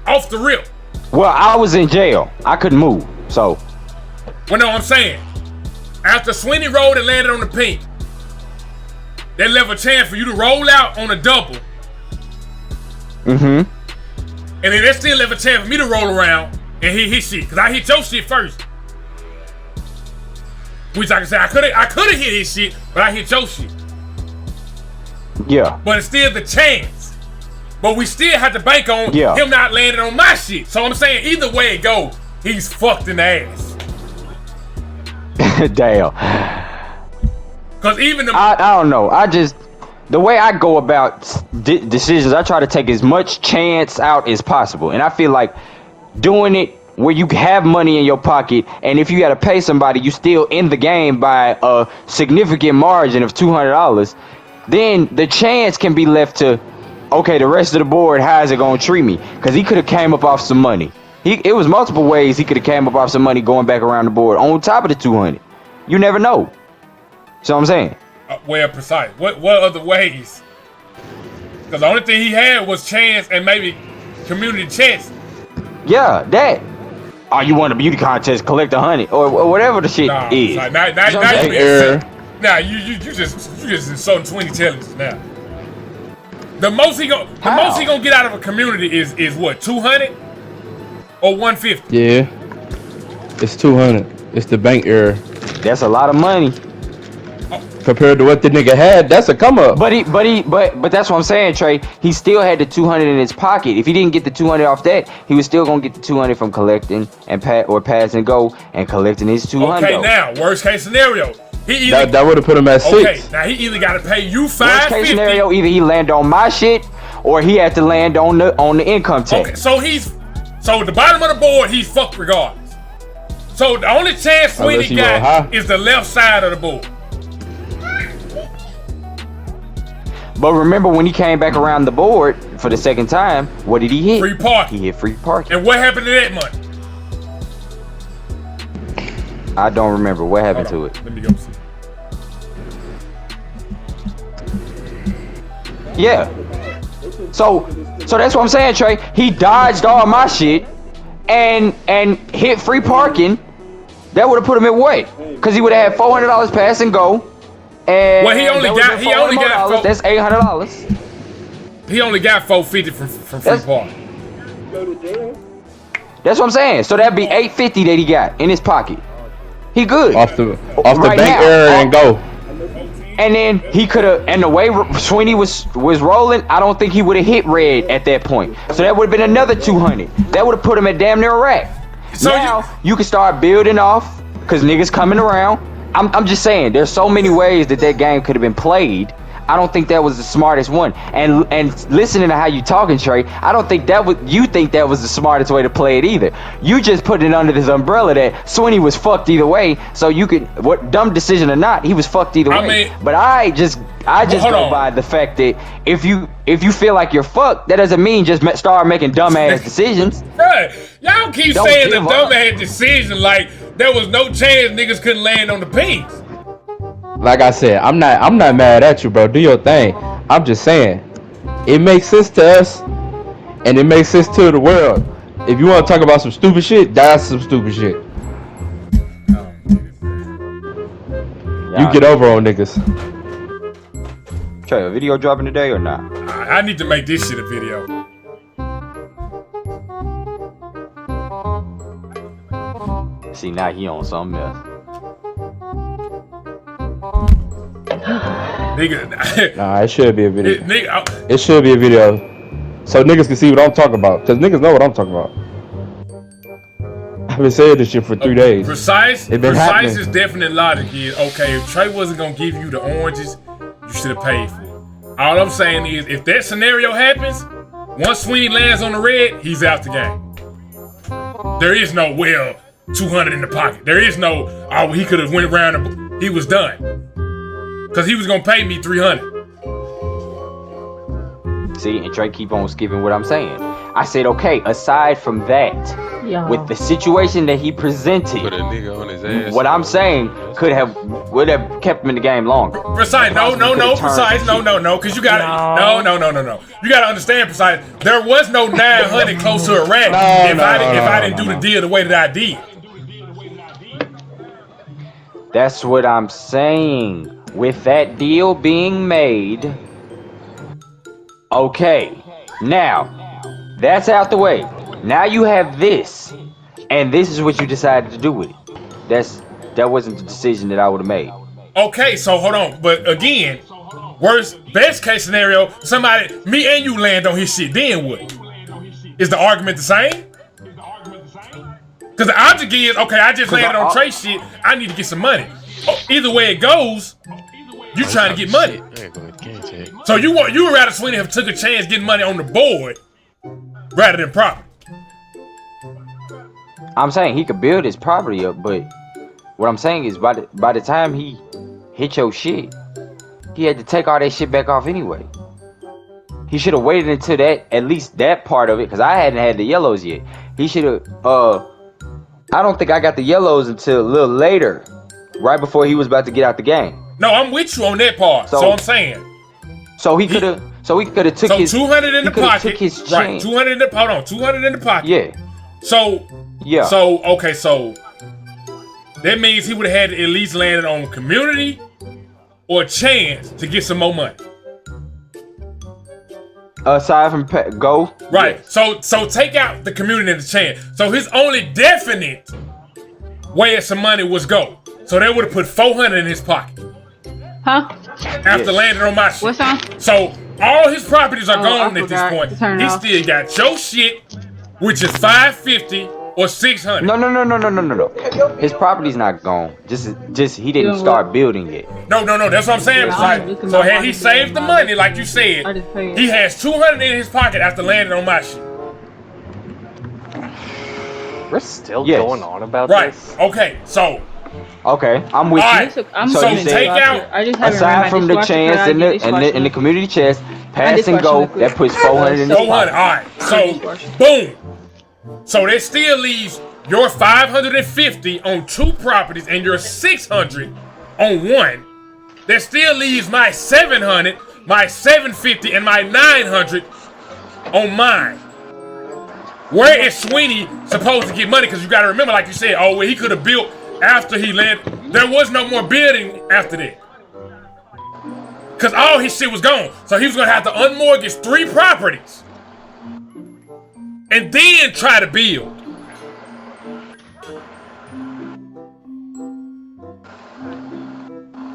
off the rip. Well, I was in jail. I couldn't move, so. Well, no, I'm saying after Sweeney rolled and landed on the pink, they left a chance for you to roll out on a double. And then they still left a chance for me to roll around and hit his shit. Cause I hit your shit first. Which like I said, I could have hit his shit, but I hit your shit. Yeah. But it's still the chance. But we still have to bank on him not landing on my shit. So I'm saying either way it go, he's fucked in the ass. Damn. Cause even I don't know. The way I go about decisions, I try to take as much chance out as possible. And I feel like doing it where you have money in your pocket, and if you got to pay somebody, you still in the game by a significant margin of $200, then the chance can be left to, okay, the rest of the board, how is it going to treat me? Because he could have came up off some money. It was multiple ways he could have came up off some money going back around the board on top of the 200. You never know. See what I'm saying? Well, precise. What other ways? Because the only thing he had was chance and maybe community chance. Yeah, that. Oh, you won a beauty contest, collect 100 or whatever the shit is. Now you just insulting 20 challenges now. The most he gonna get out of a community is what, 200 or 150? Yeah, it's 200. It's the bank error. That's a lot of money. Compared to what the nigga had, that's a come up. But that's what I'm saying, Trae. He still had the 200 in his pocket. If he didn't get the 200 off that, he was still gonna get the 200 from collecting and pass and go and collecting his 200. Okay, now worst case scenario, that would have put him at 6. Okay, now he either got to pay you $550. Worst case scenario, either he land on my shit or he had to land on the income tax. Okay, so at the bottom of the board, he's fucked regardless. So the only chance Sweeney got is the left side of the board. But remember when he came back around the board for the second time, what did he hit? Free parking. He hit free parking. And what happened to that money? I don't remember what happened to it. Let me go see. Yeah. So that's what I'm saying, Trey. He dodged all my shit and hit free parking. That would have put him in what? Because he would have had $400 pass and go. And well, he only got that's $800. He only got $450 from free parking. That's what I'm saying. So that'd be $850 that he got in his pocket. He good. Off the Right bank now, error and go. And then he could have, and the way Sweeney was rolling, I don't think he would have hit red at that point. So that would have been another 200. That would have put him at damn near a rack. So now you can start building off, cause niggas coming around. I'm just saying, there's so many ways that game could have been played. I don't think that was the smartest one. And listening to how you talking, Trae, I don't think you think that was the smartest way to play it either. You just put it under this umbrella that Sweeney was fucked either way. So you could, what dumb decision or not, he was fucked either way. But I just go by the fact that if you feel like you're fucked, that doesn't mean just start making dumbass decisions. Right. Y'all keep saying the dumbass decision like there was no chance niggas couldn't land on the pinks. Like I said, I'm not mad at you, bro. Do your thing. I'm just saying, it makes sense to us, and it makes sense to the world. If you want to talk about some stupid shit, that's some stupid shit. You get over on niggas. Trae, a video dropping today or not? I need to make this shit a video. See, now he on something else. Nigga. Nah, it should be a video. Nigga, it should be a video, so niggas can see what I'm talking about. Cause niggas know what I'm talking about. I've been saying this shit for 3 days. Precise is definite logic is, okay, if Trae wasn't gonna give you the oranges, you should have paid for it. All I'm saying is, if that scenario happens, once Sweeney lands on the red, he's out the game. There is no, well, 200 in the pocket. There is no, oh, he could have went around, he was done. Cause he was gonna pay me 300. See, and Trae keep on skipping what I'm saying. I said, okay, aside from that, with the situation that he presented, put a nigga on his ass. What I'm saying would have kept him in the game longer. Precise, no, Precise, no, cause you gotta, no. You gotta understand, Precise, there was no 900 close to a rack if I didn't do the deal the way that I did. That's what I'm saying. With that deal being made, okay, now that's out the way. Now you have this, and this is what you decided to do with it. That wasn't the decision that I would have made. Okay, so hold on, but again, best case scenario, me and you land on his shit. Then what? Is the argument the same? Because the object is, okay, I just landed on Trae shit. I need to get some money. Either way it goes, you trying to get money. So you would rather Sweeney have took a chance getting money on the board rather than property. I'm saying he could build his property up, but what I'm saying is by the time he hit your shit, he had to take all that shit back off anyway. He should have waited until at least that part of it, because I hadn't had the yellows yet. He should have, I don't think I got the yellows until a little later, right before he was about to get out the game. No, I'm with you on that part. So I'm saying. So he could have took his 200 in the pocket. Took his right, 200 in the hold on, 200 in the pocket. Yeah. So okay, so that means he would have had to at least landed on community or a chance to get some more money. Aside from go. Right. Yeah. So take out the community and the chance. So his only definite way of some money was go. So that would have put 400 in his pocket. Huh? After landing on my shit. What's on? So all his properties are gone at this point. He still got your shit, which is 550 or 600. No. His property's not gone. Just he didn't start building yet. No. That's what I'm saying. So had he saved the money, like you said, he has 200 in his pocket after landing on my shit. We're still going on about this? Okay, so Okay, I'm with Alright, you. I'm so you take out. I just haven't ran aside my from the dishwasher, chance could I in get the dishwasher? community chest, pass and dishwasher go, liquid. that puts 400 in the 400. pot. Alright, so boom. So that still leaves your 550 on 2 properties and your 600 on 1. That still leaves my 700, my 750, and my 900 on mine. Where is Sweeney supposed to get money? Because you got to remember, like you said, oh, well, he could have built after he landed. There was no more building after that. Because all his shit was gone. So he was going to have to unmortgage 3 properties. And then try to build.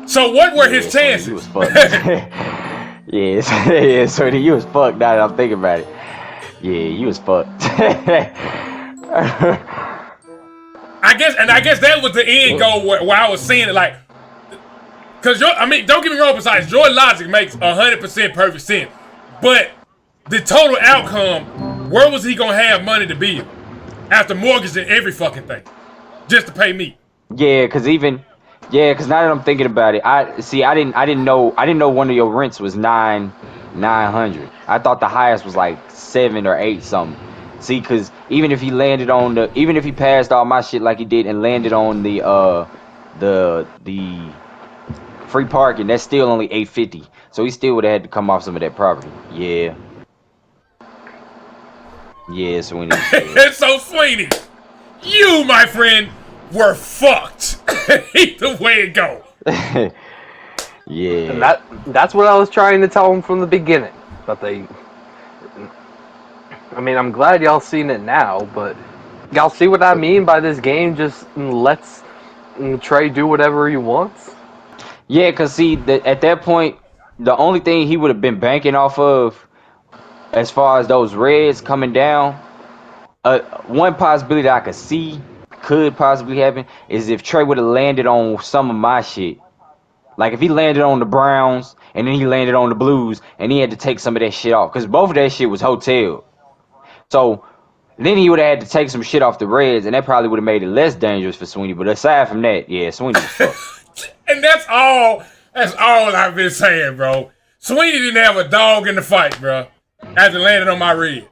So what were his chances? You was fucked. yeah, so you was fucked now that I'm thinking about it. Yeah, you was fucked. I guess that was the end goal where I was seeing it like, cause don't get me wrong, besides your logic makes 100% perfect sense. But the total outcome, where was he gonna have money to build? After mortgaging every fucking thing. Just to pay me. Yeah, cause now that I'm thinking about it, I didn't know one of your rents was 900. I thought the highest was like 7 or 8 something. See, cause even if he passed all my shit like he did and landed on the free parking, that's still only 850. So he still would have had to come off some of that property. Yeah. Yeah, Sweeney. And so Sweeney, you, my friend, were fucked. Either way it go. Yeah. And that's what I was trying to tell them from the beginning. But I'm glad y'all seen it now, but y'all see what I mean by this game just lets Trae do whatever he wants? Yeah, cause see, at that point, the only thing he would have been banking off of, as far as those reds coming down, one possibility that I could see could possibly happen is if Trae would have landed on some of my shit. Like if he landed on the Browns and then he landed on the Blues and he had to take some of that shit off, cause both of that shit was hotel. So then he would have had to take some shit off the Reds, and that probably would have made it less dangerous for Sweeney. But aside from that, yeah, Sweeney was fucked. And that's all I've been saying, bro. Sweeney didn't have a dog in the fight, bro. After landing on my red.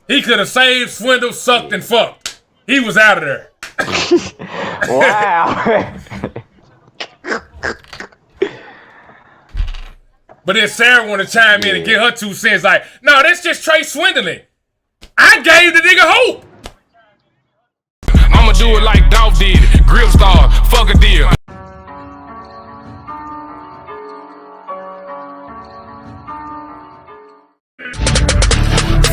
He could have saved, swindled, sucked, and fucked. He was out of there. Wow. But then Sarah want to chime in and get her 2 cents like, no, that's just Trae swindling. I gave the nigga hope. I'ma do it like Dolph did. Grip star, fuck a deal.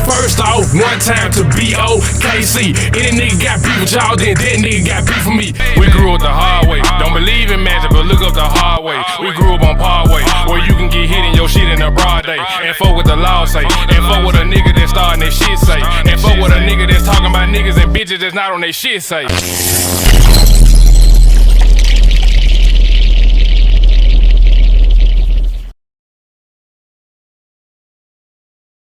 First off, one time to B-O-K-C. Any nigga got beef with y'all, then that nigga got beef with me. We grew up the hard way. Don't believe in magic, but look up the hard way. We grew up on Parkway, where you can get hit in your shit in a broad day. And fuck what the law say. And fuck what a nigga that's starting their shit say. And fuck what a nigga that's talking about niggas and bitches that's not on their shit say.